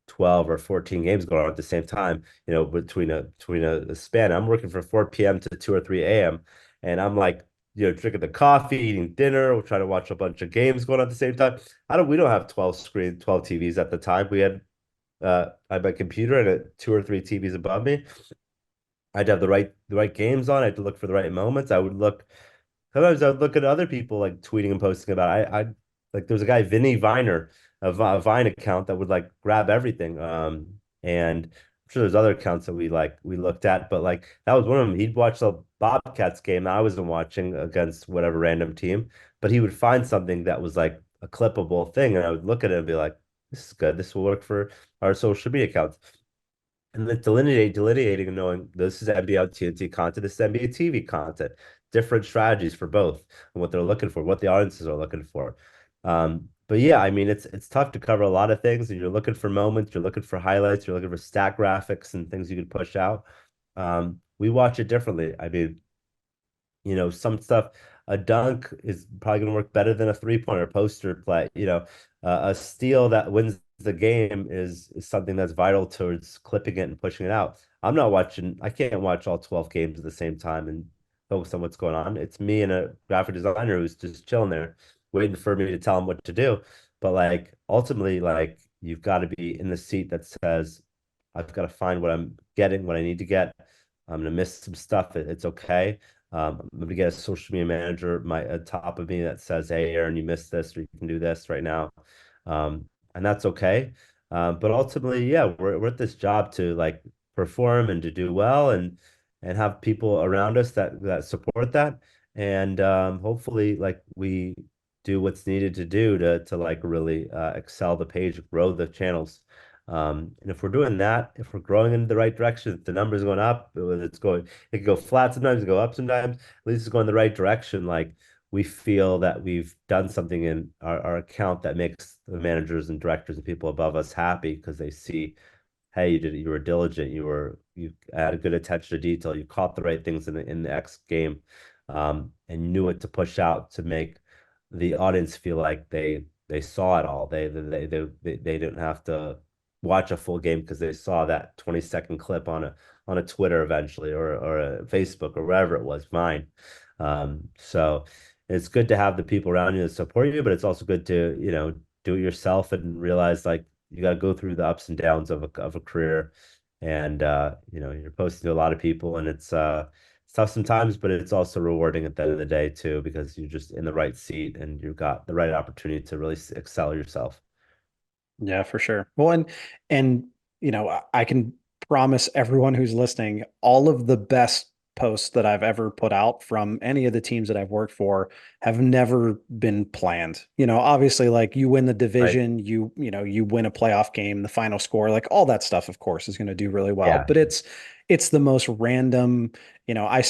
12 or 14 games going on at the same time, between a span. I'm working from 4 p.m. to 2 or 3 a.m. And I'm like, drinking the coffee, eating dinner, we're trying to watch a bunch of games going on at the same time. We don't have 12 TVs at the time. I had my computer and 2 or 3 TVs above me. I had to have the right games on. I had to look for the right moments. Sometimes I would look at other people like tweeting and posting about. I like there was a guy Vinny Viner. a Vine account that would like grab everything. And I'm sure there's other accounts that we looked at, but like that was one of them. He'd watch the Bobcats game that I wasn't watching against whatever random team, but he would find something that was like a clippable thing, and I would look at it and be like, "This is good. This will work for our social media accounts." And then delineating and knowing this is NBA on TNT content, this is NBA TV content, different strategies for both and what they're looking for, what the audiences are looking for. But yeah, I mean, it's tough to cover a lot of things, and you're looking for moments, you're looking for highlights, you're looking for stat graphics and things you could push out. We watch it differently. I mean, some stuff, a dunk is probably going to work better than a three-pointer poster play. A steal that wins the game is something that's vital towards clipping it and pushing it out. I can't watch all 12 games at the same time and focus on what's going on. It's me and a graphic designer who's just chilling there, waiting for me to tell him what to do. But like ultimately, like you've got to be in the seat that says, I've got to find what I'm getting, what I need to get. I'm gonna miss some stuff. It's okay. I'm gonna get a social media manager top of me that says, "Hey, Aaron, you missed this, or you can do this right now," and that's okay. But ultimately, yeah, we're at this job to like perform and to do well and have people around us that support that, and hopefully, like we do what's needed to do to like really excel the page, grow the channels. And if we're doing that, if we're growing in the right direction, if the numbers going up, whether it can go flat sometimes, it go up sometimes, at least it's going the right direction. Like we feel that we've done something in our account that makes the managers and directors and people above us happy because they see, hey, you were diligent, you had a good attention to detail, you caught the right things in the X game, and knew what to push out to make the audience feel like they saw it all. They didn't have to watch a full game because they saw that 20-second clip on a Twitter eventually or a Facebook or wherever it was, mine. So it's good to have the people around you that support you, but it's also good to, do it yourself and realize like you got to go through the ups and downs of a career. And you're posting to a lot of people and it's tough sometimes, but it's also rewarding at the end of the day too, because you're just in the right seat and you've got the right opportunity to really excel yourself. Yeah, for sure. Well, and I can promise everyone who's listening, all of the best posts that I've ever put out from any of the teams that I've worked for have never been planned. Obviously like you win the Right. division, you win a playoff game, the final score, like all that stuff of course is going to do really well, Yeah. but it's the most random, I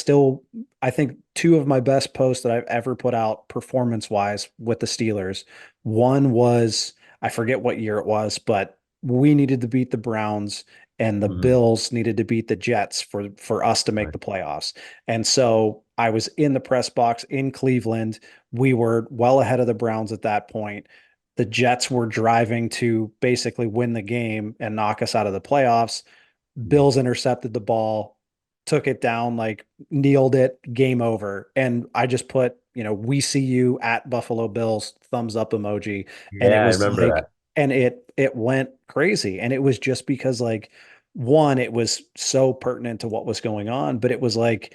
think two of my best posts that I've ever put out performance-wise with the Steelers. One was I forget what year it was, but we needed to beat the Browns and the Mhm. Bills needed to beat the Jets for us to make Right. the playoffs. And so I was in the press box in Cleveland. We were well ahead of the Browns at that point. The Jets were driving to basically win the game and knock us out of the playoffs. Mhm. Bills intercepted the ball, took it down, like kneeled it, game over. And I just put, we see you at Buffalo Bills, thumbs up emoji. And it Yeah, I was remember like, that. and it went crazy. And it was just because like one, it was so pertinent to what was going on, but it was like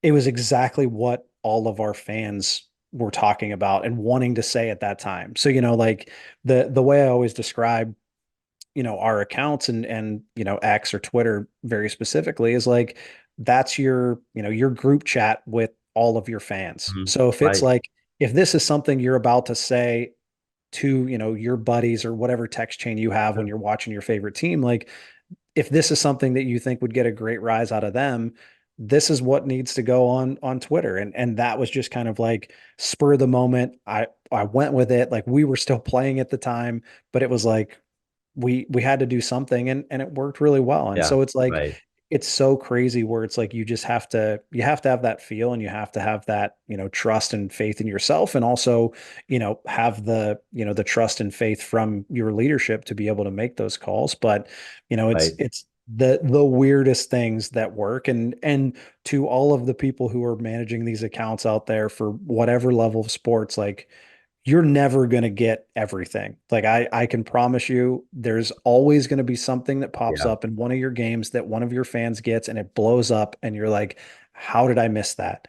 it was exactly what all of our fans were talking about and wanting to say at that time. So, like the way I always describe our accounts and X or Twitter very specifically is like that's your group chat with all of your fans. Mhm. So if it's Right. like if this is something you're about to say to your buddies or whatever text chain you have when Yeah. you're watching your favorite team, like if this is something that you think would get a great rise out of them, this is what needs to go on Twitter. And that was just kind of like spur of the moment. I went with it. Like we were still playing at the time, but it was like we had to do something and it worked really well. And Yeah. so it's like Right. it's so crazy where it's like you have to have that feel and you have to have that, trust and faith in yourself and also, have the trust and faith from your leadership to be able to make those calls. But, it's Right. it's the weirdest things that work and to all of the people who are managing these accounts out there for whatever level of sports, like you're never going to get everything. Like I can promise you there's always going to be something that pops Yeah. up in one of your games that one of your fans gets and it blows up and you're like, how did I miss that?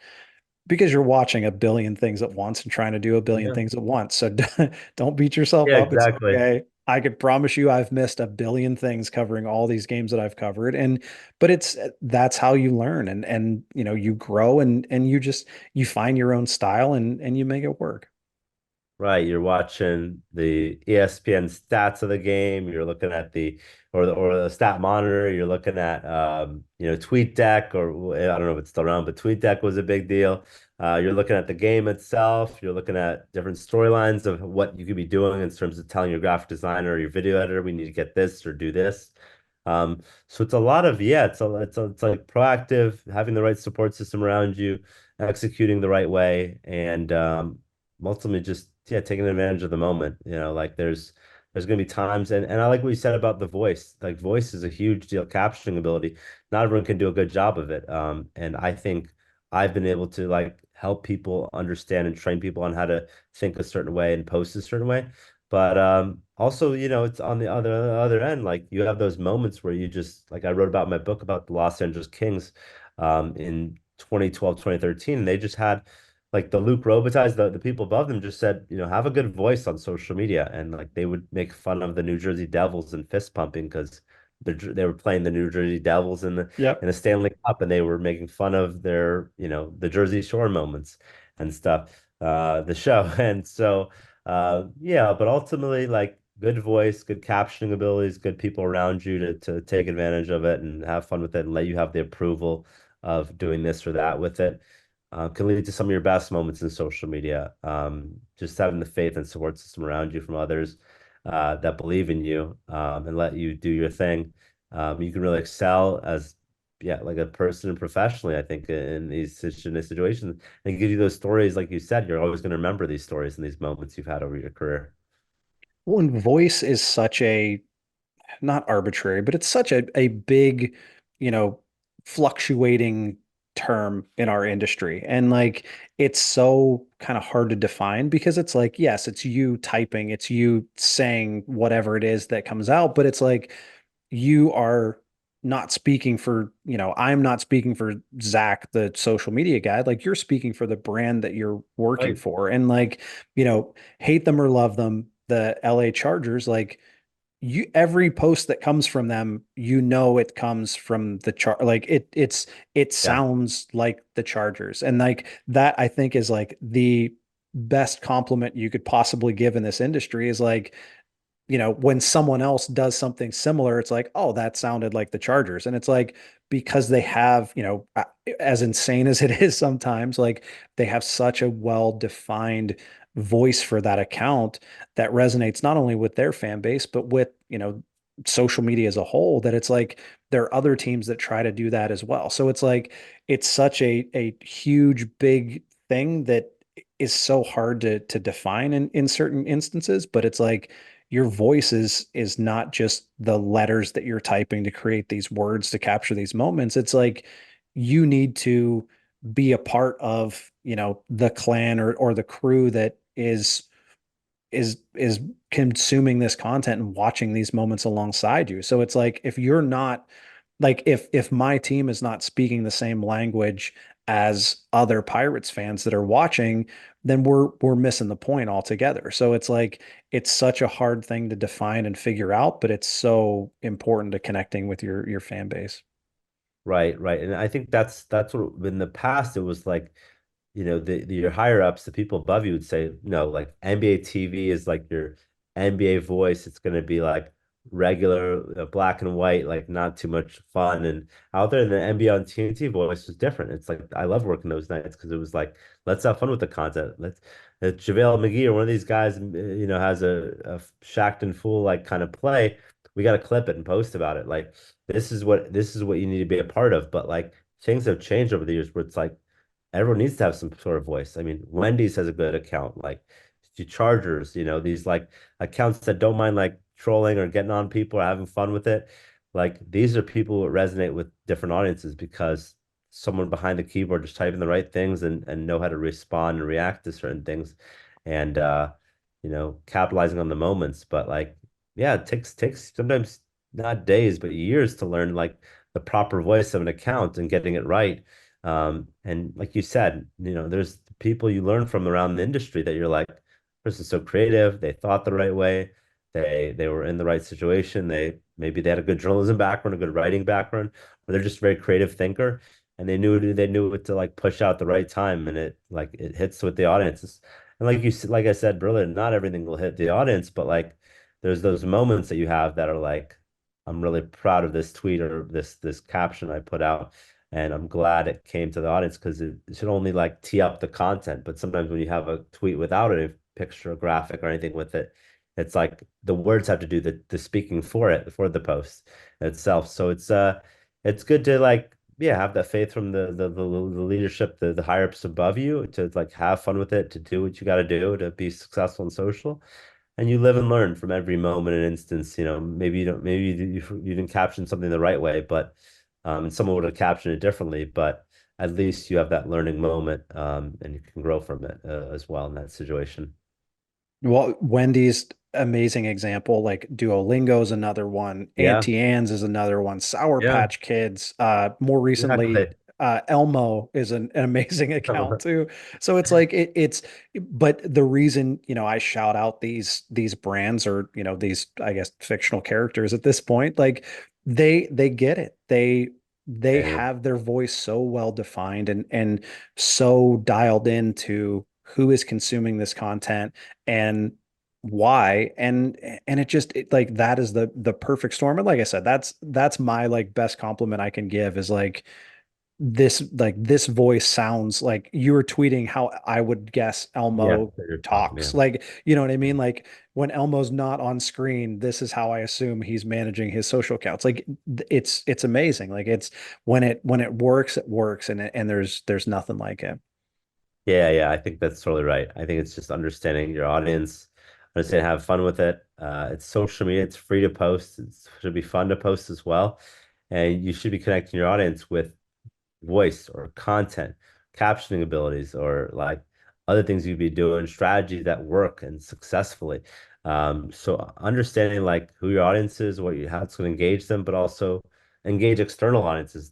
because you're watching a billion things at once and trying to do a billion Yeah. things at once. So don't beat yourself Yeah, up. It's exactly. okay. I could promise you I've missed a billion things covering all these games that I've covered. And but it's that's how you learn and you grow and you find your own style and you make it work. Right, you're watching the ESPN stats of the game. You're looking at the stat monitor. You're looking at TweetDeck, or I don't know if it's still around, but TweetDeck was a big deal. You're looking at the game itself. You're looking at different storylines of what you could be doing in terms of telling your graphic designer or your video editor, we need to get this or do this. So it's a lot of yeah, it's like proactive, having the right support system around you, executing the right way, and ultimately just yeah taking advantage of the moment. Like there's gonna be times, and I like what you said about the voice. Like voice is a huge deal. Captioning ability, not everyone can do a good job of it. And I think I've been able to like help people understand and train people on how to think a certain way and post a certain way. But also, it's on the other end. Like you have those moments where you just like I wrote about in my book about the Los Angeles Kings in 2012, 2013, and they just had like the Luke Robitaille, the people above them just said, have a good voice on social media. And like they would make fun of the New Jersey Devils and fist pumping because they were playing the New Jersey Devils in Yep. the Stanley Cup, and they were making fun of their, the Jersey Shore moments and stuff, the show. And so yeah, but ultimately like good voice, good captioning abilities, good people around you to take advantage of it and have fun with it and let you have the approval of doing this or that with it can lead to some of your best moments in social media. Just having the faith and support system around you from others that believe in you and let you do your thing. You can really excel as yeah, like a person and professionally, I think, in these situations. And give you those stories, like you said, you're always going to remember these stories and these moments you've had over your career. Well, and voice is such a not arbitrary, but it's such a big, you know, fluctuating term in our industry. And like it's so kind of hard to define because it's like, yes, it's you typing, it's you saying whatever it is that comes out, but it's like you are not speaking for, I'm not speaking for Zach, the social media guy. Like you're speaking for the brand that you're working Right. for. And like, hate them or love them, the LA Chargers, like every post that comes from them, it comes from the char like it Yeah. sounds like the Chargers. And like that I think is like the best compliment you could possibly give in this industry is like, when someone else does something similar, it's like, oh, that sounded like the Chargers. And it's like, because they have, as insane as it is sometimes, like they have such a well-defined voice for that account that resonates not only with their fan base, but with, social media as a whole, that it's like there are other teams that try to do that as well. So it's like, it's such a huge, big thing that is so hard to define in certain instances, but it's like, your voice is not just the letters that you're typing to create these words to capture these moments. It's like you need to be a part of, the clan or the crew that is consuming this content and watching these moments alongside you. So it's like if you're not like if my team is not speaking the same language as other Pirates fans that are watching, then we're missing the point altogether. So it's like it's such a hard thing to define and figure out, but it's so important to connecting with your fan base. Right, right. And I think that's what in the past it was like, your higher ups, the people above you would say, like NBA TV is like your NBA voice. It's going to be like regular black and white, like not too much fun. And out there, the NBA on TNT voice was different. It's like I love working those nights because it was like, let's have fun with the content. Let's JaVale McGee or one of these guys, has a Shaq and Fool like kind of play. We got to clip it and post about it. Like this is what you need to be a part of. But like things have changed over the years where it's like everyone needs to have some sort of voice. I mean, Wendy's has a good account, like the Chargers, these like accounts that don't mind like trolling or getting on people or having fun with it. Like these are people who resonate with different audiences because someone behind the keyboard just typing the right things and know how to respond and react to certain things and capitalizing on the moments. But like, yeah, it takes sometimes not days, but years to learn like the proper voice of an account and getting it right And like you said, there's people you learn from around the industry that you're like, this is so creative. They thought the right way. They were in the right situation. Maybe they had a good journalism background, a good writing background, or they're just a very creative thinker, and they knew what to like push out the right time, and it hits with the audiences. And like I said earlier, not everything will hit the audience, but like there's those moments that you have that are like, I'm really proud of this tweet or this caption I put out, and I'm glad it came to the audience because it should only like tee up the content. But sometimes when you have a tweet without a picture or graphic or anything with it, it's like the words have to do the speaking for it, for the post itself. So it's good to like, yeah, have that faith from the leadership, the higher ups above you, to like have fun with it, to do what you got to do to be successful and social. And you live and learn from every moment and instance. Maybe you don't, maybe you didn't caption something the right way, but and someone would have captioned it differently, but at least you have that learning moment, and you can grow from it as well in that situation. Well, Wendy's amazing example. Like Duolingo is another one. Yeah, Auntie Anne's is another one. Sour yeah, Patch Kids. More recently, exactly. Elmo is an amazing account too. So it's like but the reason, I shout out these brands, or, these, I guess, fictional characters at this point, like they get it. They Yeah, have their voice so well defined, and so dialed into who is consuming this content and why. And like that is the perfect storm. And like I said, that's my like best compliment I can give, is this voice sounds like you were tweeting how I would guess yeah, Elmo that you're talking. talks. Like, you know what I mean? Like when Elmo's not on screen, this is how I assume he's managing his social accounts. Like it's amazing. Like it's when it works, it works, and there's nothing like it. Yeah, I think that's totally right. I think it's just understanding your audience, understand, have fun with it. It's social media, it's free to post. It should be fun to post as well. And you should be connecting your audience with voice or content, captioning abilities, or like other things you'd be doing, strategies that work and successfully. So understanding like who your audience is, how it's going to engage them, but also engage external audiences.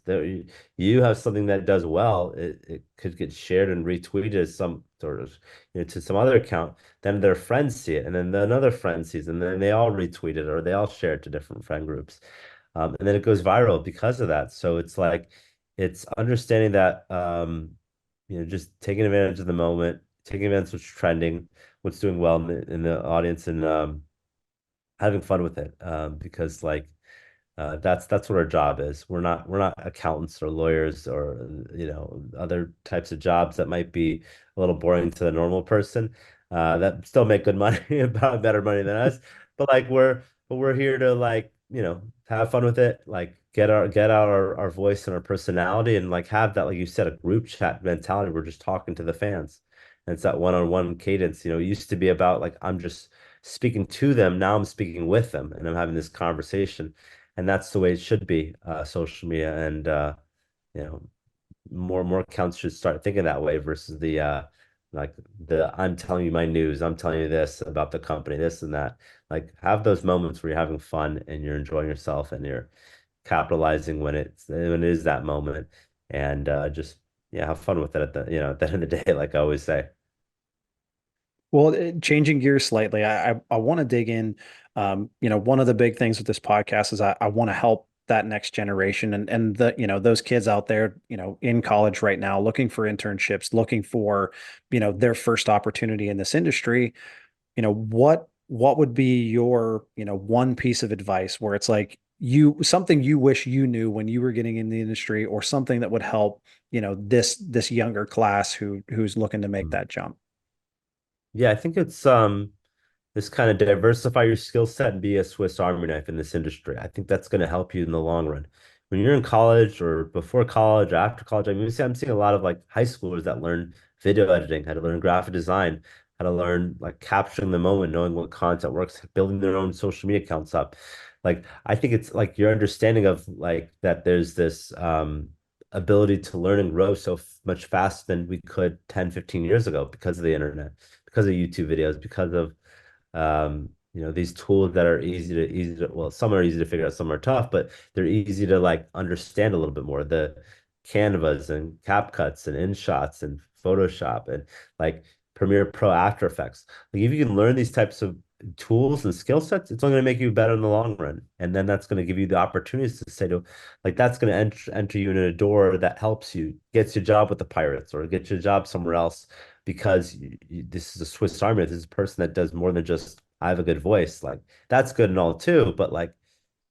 You have something that does well, it could get shared and retweeted as some sort of, to some other account. Then their friends see it, and then another friend sees it, and then they all retweet it or they all share it to different friend groups. And then it goes viral because of that. So it's like, it's understanding that, just taking advantage of the moment, taking advantage of what's trending, what's doing well in the audience, and having fun with it. Because like, that's what our job is. We're not accountants or lawyers or other types of jobs that might be a little boring to the normal person. That still make good money, about better money than us. But like we're here to like, have fun with it, like get out our voice and our personality, and like have that, like you said, a group chat mentality. We're just talking to the fans. And it's that one-on-one cadence. It used to be about like, I'm just speaking to them. Now I'm speaking with them and I'm having this conversation, and that's the way it should be. Social media, and you know more accounts should start thinking that way versus the like the I'm telling you my news, I'm telling you this about the company, this and that. Like, have those moments where you're having fun and you're enjoying yourself and you're capitalizing when it is that moment, and just, yeah, have fun with it at the end of the day, like I always say. Well, changing gears slightly, I want to dig in. One of the big things with this podcast is I want to help that next generation, and those kids out there, in college right now, looking for internships, looking for, their first opportunity in this industry. What would be your, one piece of advice where it's like something you wish you knew when you were getting in the industry, or something that would help, this younger class who's looking to make that jump? Yeah, I think it's this kind of diversify your skill set and be a Swiss Army knife in this industry. I think that's going to help you in the long run. When you're in college or before college or after college, I mean, I'm seeing a lot of like high schoolers that learn video editing, how to learn graphic design, how to learn like capturing the moment, knowing what content works, building their own social media accounts up. Like, I think it's like your understanding of like that there's this ability to learn and grow so much faster than we could 10, 15 years ago because of the internet, because of YouTube videos, because of these tools that are well, some are easy to figure out, some are tough, but they're easy to like understand a little bit more. Canvas and CapCuts and InShots and Photoshop and like Premiere Pro, After Effects. Like if you can learn these types of tools and skill sets, it's only going to make you better in the long run. And then that's going to give you the opportunities to say to, like, that's going to enter you in a door that helps you, gets you a job with the Pirates or gets you a job somewhere else because this is a Swiss Army. This is a person that does more than just, I have a good voice. Like, that's good and all too, but like,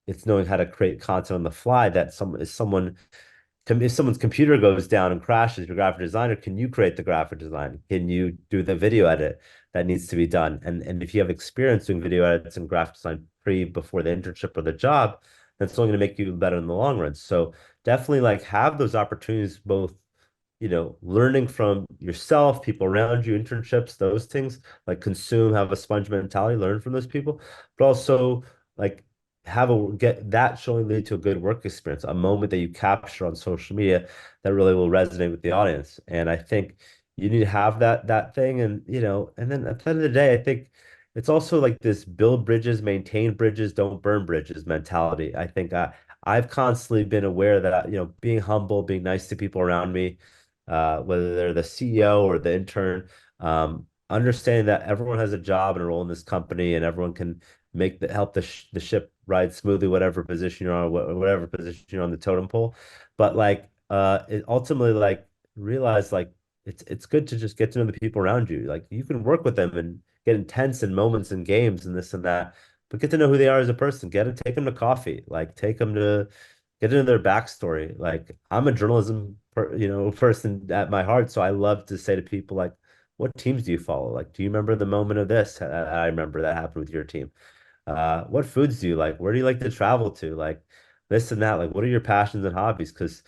it's knowing how to create content on the fly that someone if someone's computer goes down and crashes, your graphic designer, can you create the graphic design? Can you do the video edit that needs to be done? And if you have experience doing video edits and graphic design before the internship or the job, that's only going to make you better in the long run. So definitely like have those opportunities both, learning from yourself, people around you, internships, those things, like consume, have a sponge mentality, learn from those people, but also like get that showing lead to a good work experience, a moment that you capture on social media that really will resonate with the audience. And I think you need to have that thing, and and then at the end of the day, I think it's also like this build bridges, maintain bridges, don't burn bridges mentality. I think I've constantly been aware that being humble, being nice to people around me, whether they're the CEO or the intern, understanding that everyone has a job and a role in this company, and everyone can help the ship ride smoothly, whatever position you're on, whatever position you're on the totem pole. But like, it ultimately like realize like it's good to just get to know the people around you. Like you can work with them and get intense in moments and games and this and that, but get to know who they are as a person. Take them to coffee, like take them to get into their backstory. Like I'm a person at my heart, so I love to say to people like, what teams do you follow? Like, do you remember the moment of this? I remember that happened with your team. What foods do you like? Where do you like to travel to? Like this and that. Like, what are your passions and hobbies? Because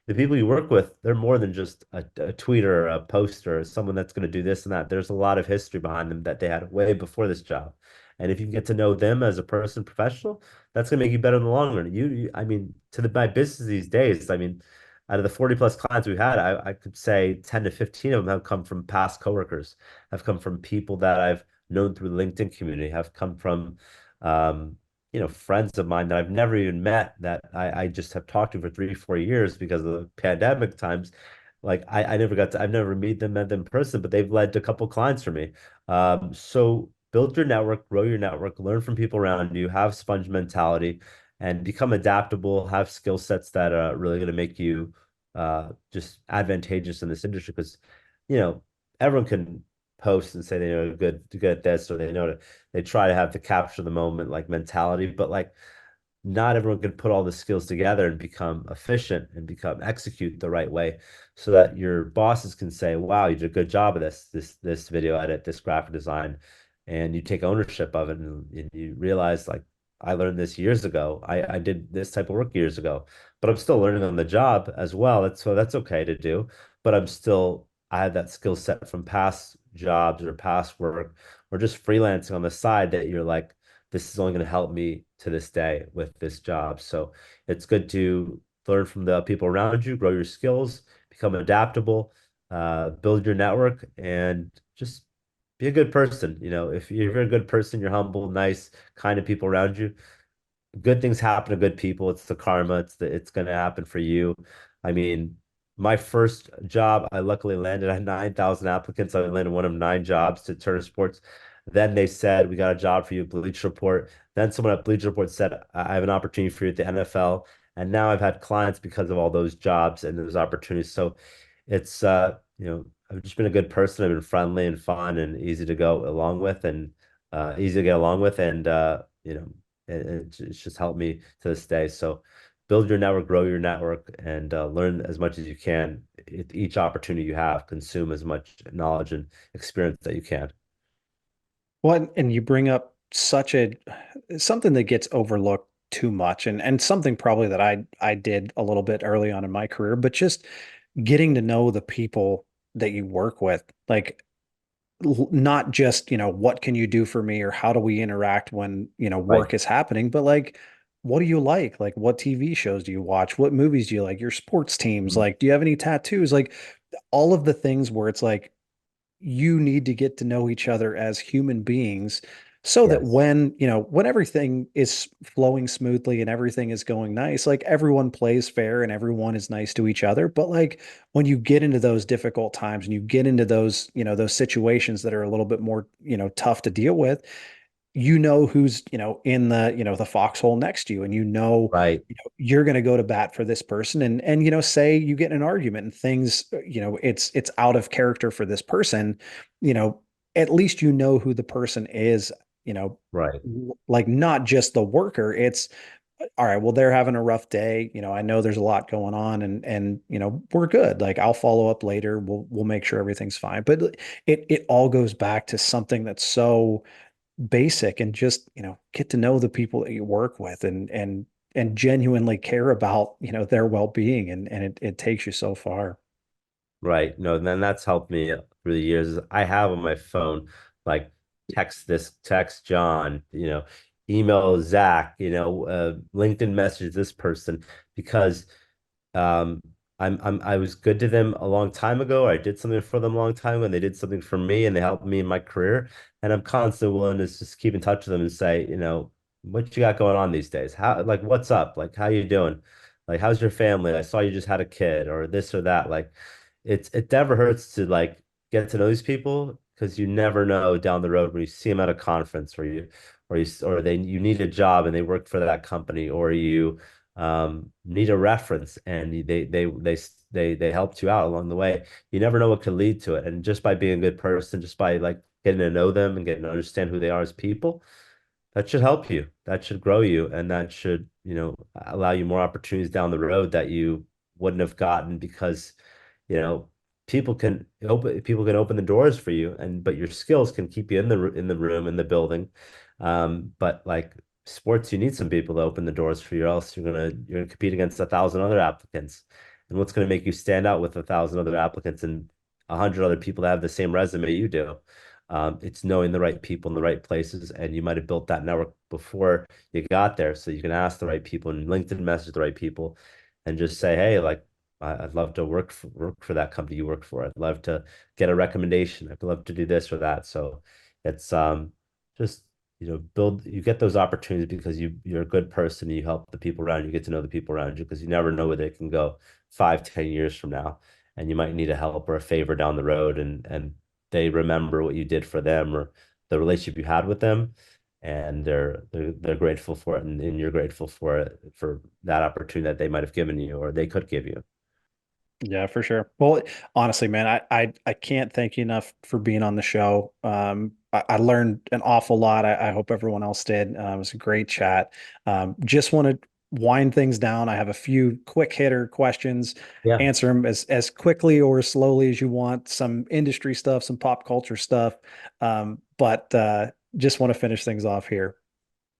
the people you work with, they're more than just a tweeter or a poster or someone that's going to do this and that. There's a lot of history behind them that they had way before this job. And if you get to know them as a person, professional, that's going to make you better in the long run. I mean, my business these days, I mean, out of the 40 plus clients we've had, I could say 10 to 15 of them have come from past coworkers, have come from people that I've known through the LinkedIn community, have come from um, friends of mine that I've never even met that I just have talked to for 3, 4 years because of the pandemic times. Like I've never met them in person, but they've led to a couple clients for me. So build your network, grow your network, learn from people around you, have sponge mentality, and become adaptable, have skill sets that are really going to make you just advantageous in this industry because, you know, everyone can post and say they know good at this or they try to have to capture the moment like mentality, but like not everyone can put all the skills together and become efficient and become execute the right way so that your bosses can say, wow, you did a good job of this video edit, this graphic design, and you take ownership of it and you realize like I learned this years ago. I did this type of work years ago, but I'm still learning on the job as well. That's okay to do, but I have that skill set from past jobs or past work or just freelancing on the side that you're like, this is only going to help me to this day with this job. So it's good to learn from the people around you, grow your skills, become adaptable, build your network, and just be a good person. If you're a good person, you're humble, nice, kind of people around you, good things happen to good people. It's the karma. It's gonna happen for you. I mean, my first job, I luckily landed. I had 9,000 applicants. I landed one of 9 jobs to Turner Sports. Then they said, we got a job for you, Bleacher Report. Then someone at Bleacher Report said, I have an opportunity for you at the NFL. And now I've had clients because of all those jobs and those opportunities. So it's I've just been a good person. I've been friendly and fun and easy to go along with and easy to get along with. And it's just helped me to this day. So build your network, grow your network, and learn as much as you can. Each opportunity you have, consume as much knowledge and experience that you can. Well, and you bring up such a something that gets overlooked too much, and something probably that I did a little bit early on in my career, but just getting to know the people that you work with, like not just, what can you do for me or how do we interact when, Right. work is happening, but like, what do you like? Like, what TV shows do you watch? What movies do you like? Your sports teams? Mhm. Like, do you have any tattoos? Like, all of the things where it's like, you need to get to know each other as human beings so that Yes. when, when everything is flowing smoothly and everything is going nice, like everyone plays fair and everyone is nice to each other. But like when you get into those difficult times and you get into those, those situations that are a little bit more, tough to deal with, who's, in the, the foxhole next to you, and Right. you're going to go to bat for this person, and say you get in an argument and things, it's out of character for this person, you know at least who the person is, you know Right. like not just the worker. It's all right, well, they're having a rough day, I know there's a lot going on, and we're good, like I'll follow up later, we'll make sure everything's fine. But it all goes back to something that's so basic, and just get to know the people that you work with, and genuinely care about their well-being, and it takes you so far. Right. No, then that's helped me through the years. I have on my phone, like text this, text John, email Zach, LinkedIn message this person because um, I was good to them a long time ago. I did something for them a long time ago, and they did something for me, and they helped me in my career. And I'm constantly willing to just keep in touch with them and say, what you got going on these days? How, like, what's up? Like, how you doing? Like, how's your family? I saw you just had a kid, or this or that. Like, it never hurts to like get to know these people because you never know down the road when you see them at a conference, or they you need a job and they work for that company, or you need a reference and they helped you out along the way. You never know what could lead to it. And just by being a good person, just by like getting to know them and getting to understand who they are as people, that should help you. That should grow you. And that should, allow you more opportunities down the road that you wouldn't have gotten because, you know, people can open the doors for you and but your skills can keep you in the room, in the building. But like sports, you need some people to open the doors for you, or else you're gonna compete against 1,000 other applicants. And what's gonna make you stand out with 1,000 other applicants and 100 other people that have the same resume you do? It's knowing the right people in the right places, and you might have built that network before you got there, so you can ask the right people and LinkedIn message the right people, and just say, "Hey, like, I'd love to work for that company you work for. I'd love to get a recommendation. I'd love to do this or that." So it's just build you get those opportunities because you're a good person and you help the people around you, get to know the people around you because you never know where they can go 5, 10 years from now, and you might need a help or a favor down the road, and they remember what you did for them or the relationship you had with them, and they're grateful for it, and you're grateful for it for that opportunity that they might have given you or they could give you. Yeah, for sure. Well, honestly, man, I can't thank you enough for being on the show. I learned an awful lot. I hope everyone else did. It was a great chat. Just want to wind things down. I have a few quick hitter questions. Yeah. Answer them as quickly or as slowly as you want. Some industry stuff, some pop culture stuff. But just want to finish things off here.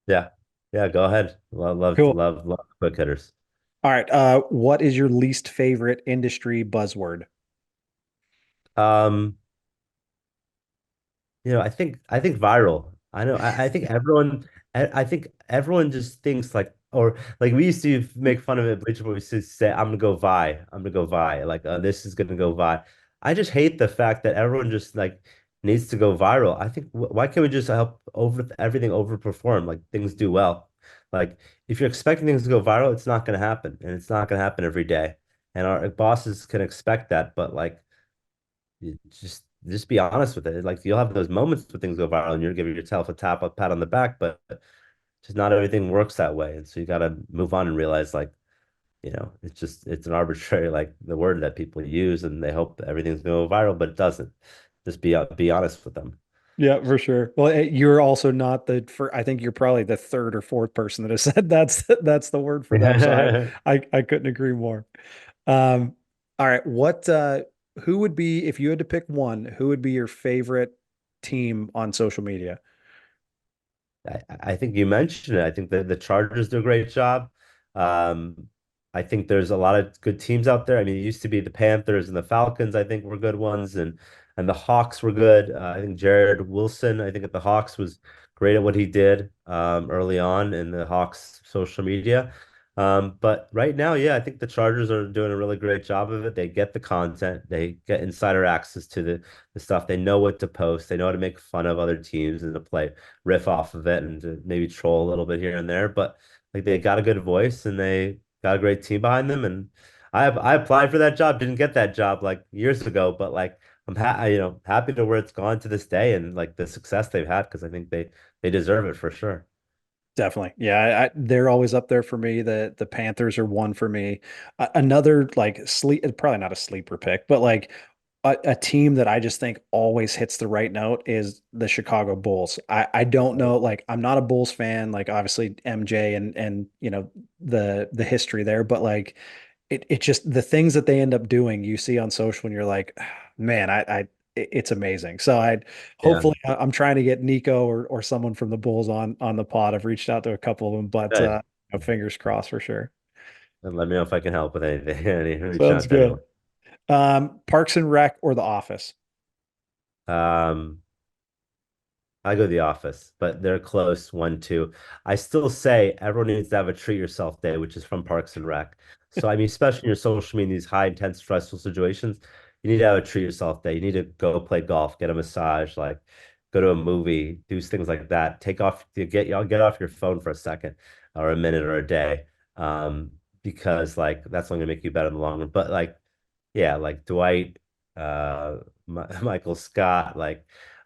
Yeah. Yeah, go ahead. Cool. Love quick hitters. All right. What is your least favorite industry buzzword? Um, I think viral. I think everyone I think everyone just thinks like or like we used to make fun of it, Bleacher, but we used to say, I'm gonna go vi. I'm gonna go vi. Like this is gonna go vi. I just hate the fact that everyone just like needs to go viral. I think why can't we just help over everything overperform? Like things do well. Like if you're expecting things to go viral, it's not gonna happen. And it's not gonna happen every day. And our bosses can expect that, but like you just be honest with it. Like you'll have those moments where things go viral and you're giving yourself a pat on the back, but just not everything works that way. And so you got to move on and realize like, it's an arbitrary like the word that people use and they hope everything's going to go viral, but it doesn't. Just be honest with them. Yeah, for sure. Well, you're also not the for I think you're probably the third or fourth person that has said that's the word for them. So I couldn't agree more. Um, all right, what who would be, if you had to pick one, who would be your favorite team on social media? I think you mentioned it. I think that the Chargers do a great job. Um, I think there's a lot of good teams out there. I mean, it used to be the Panthers and the Falcons, I think were good ones, and the Hawks were good. I think Jared Wilson, I think at the Hawks was great at what he did early on in the Hawks social media. But right now, yeah, I think the Chargers are doing a really great job of it. They get the content, they get insider access to the stuff. They know what to post, they know how to make fun of other teams and to play riff off of it and to maybe troll a little bit here and there. But like they got a good voice and they got a great team behind them. And I applied for that job, didn't get that job like years ago, but like I'm happy to where it's gone to this day and like the success they've had because I think they deserve it for sure. Definitely. Yeah, they're always up there for me. The Panthers are one for me. Another like sleep, probably not a sleeper pick, but like a team that I just think always hits the right note is the Chicago Bulls. I don't know, like I'm not a Bulls fan, like obviously MJ and the history there, but like it just the things that they end up doing you see on social and you're like, man, it's amazing. So Yeah, hopefully I'm trying to get Nico or someone from the Bulls on the pod. I've reached out to a couple of them, but good. fingers crossed for sure. And let me know if I can help with anything. Any reach Sounds out to anyone. good. Parks and Rec or The Office? Um, I go The Office, but they're close, 1, 2. I still say everyone needs to have a treat yourself day, which is from Parks and Rec. So I mean, especially in your social media, these high intense, stressful situations, you need to have a treat yourself day. You need to go play golf, get a massage, like go to a movie, do things like that. Get off your phone for a second or a minute or a day. Because like that's only gonna make you better in the long run. But like, yeah, like Dwight, Michael Scott, like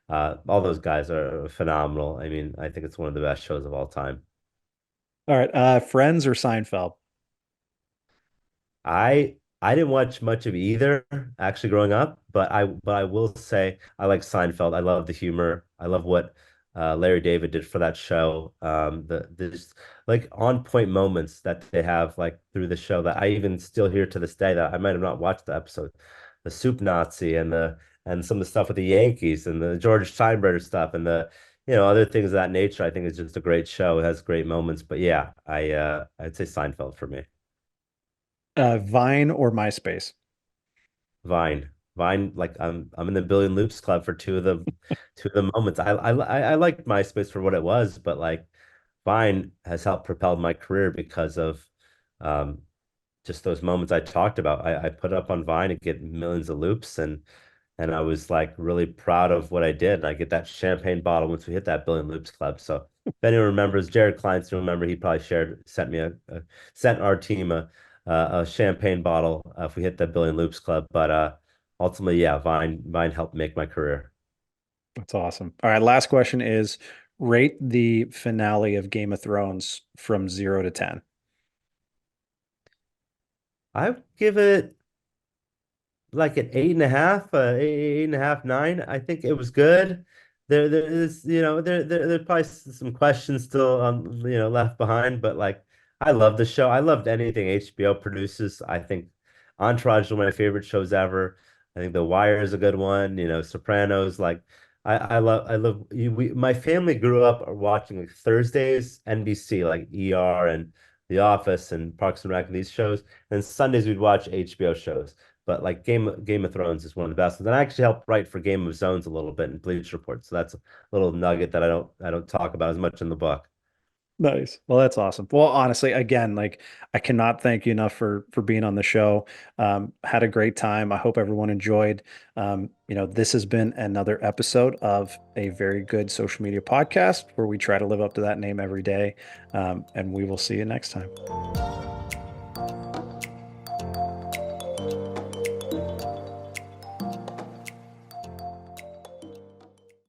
all those guys are phenomenal. I mean, I think it's one of the best shows of all time. All right, Friends or Seinfeld? I didn't watch much of either actually growing up, but I will say I like Seinfeld. I love the humor. I love what Larry David did for that show. There's like on point moments that they have like through the show that I even still hear to this day that I might have not watched the episode. The Soup Nazi and some of the stuff with the Yankees and the George Steinbrenner stuff and the other things of that nature. I think it's just a great show. It has great moments. But yeah, I'd say Seinfeld for me. Vine or MySpace? Vine, like I'm in the Billion Loops Club for two of the moments. I liked MySpace for what it was, but like Vine has helped propel my career because of um, just those moments I talked about. I put up on Vine and get millions of loops and I was like really proud of what I did. And I get that champagne bottle once we hit that Billion Loops Club. So if anyone remembers, Jared Klein still remember, he probably sent me sent our team a champagne bottle if we hit that Billion Loops Club. But ultimately, yeah, Vine helped make my career. That's awesome. All right, last question is rate the finale of Game of Thrones from 0 to 10. I would give it like an 8.5, 8.5, 9. I think it was good. There is, there's probably some questions still left behind, but like I love the show. I loved anything HBO produces. I think Entourage is one of my favorite shows ever. I think The Wire is a good one. Sopranos. Like I love my family grew up watching like Thursdays NBC like ER and The Office and Parks and Rec and these shows. And Sundays we'd watch HBO shows. But like Game of Thrones is one of the best. And I actually helped write for Game of Zones a little bit in Bleach Report. So that's a little nugget that I don't talk about as much in the book. Nice. Well, that's awesome. Well, honestly, again, like I cannot thank you enough for being on the show. Had a great time. I hope everyone enjoyed. This has been another episode of a very good social media podcast where we try to live up to that name every day. And we will see you next time.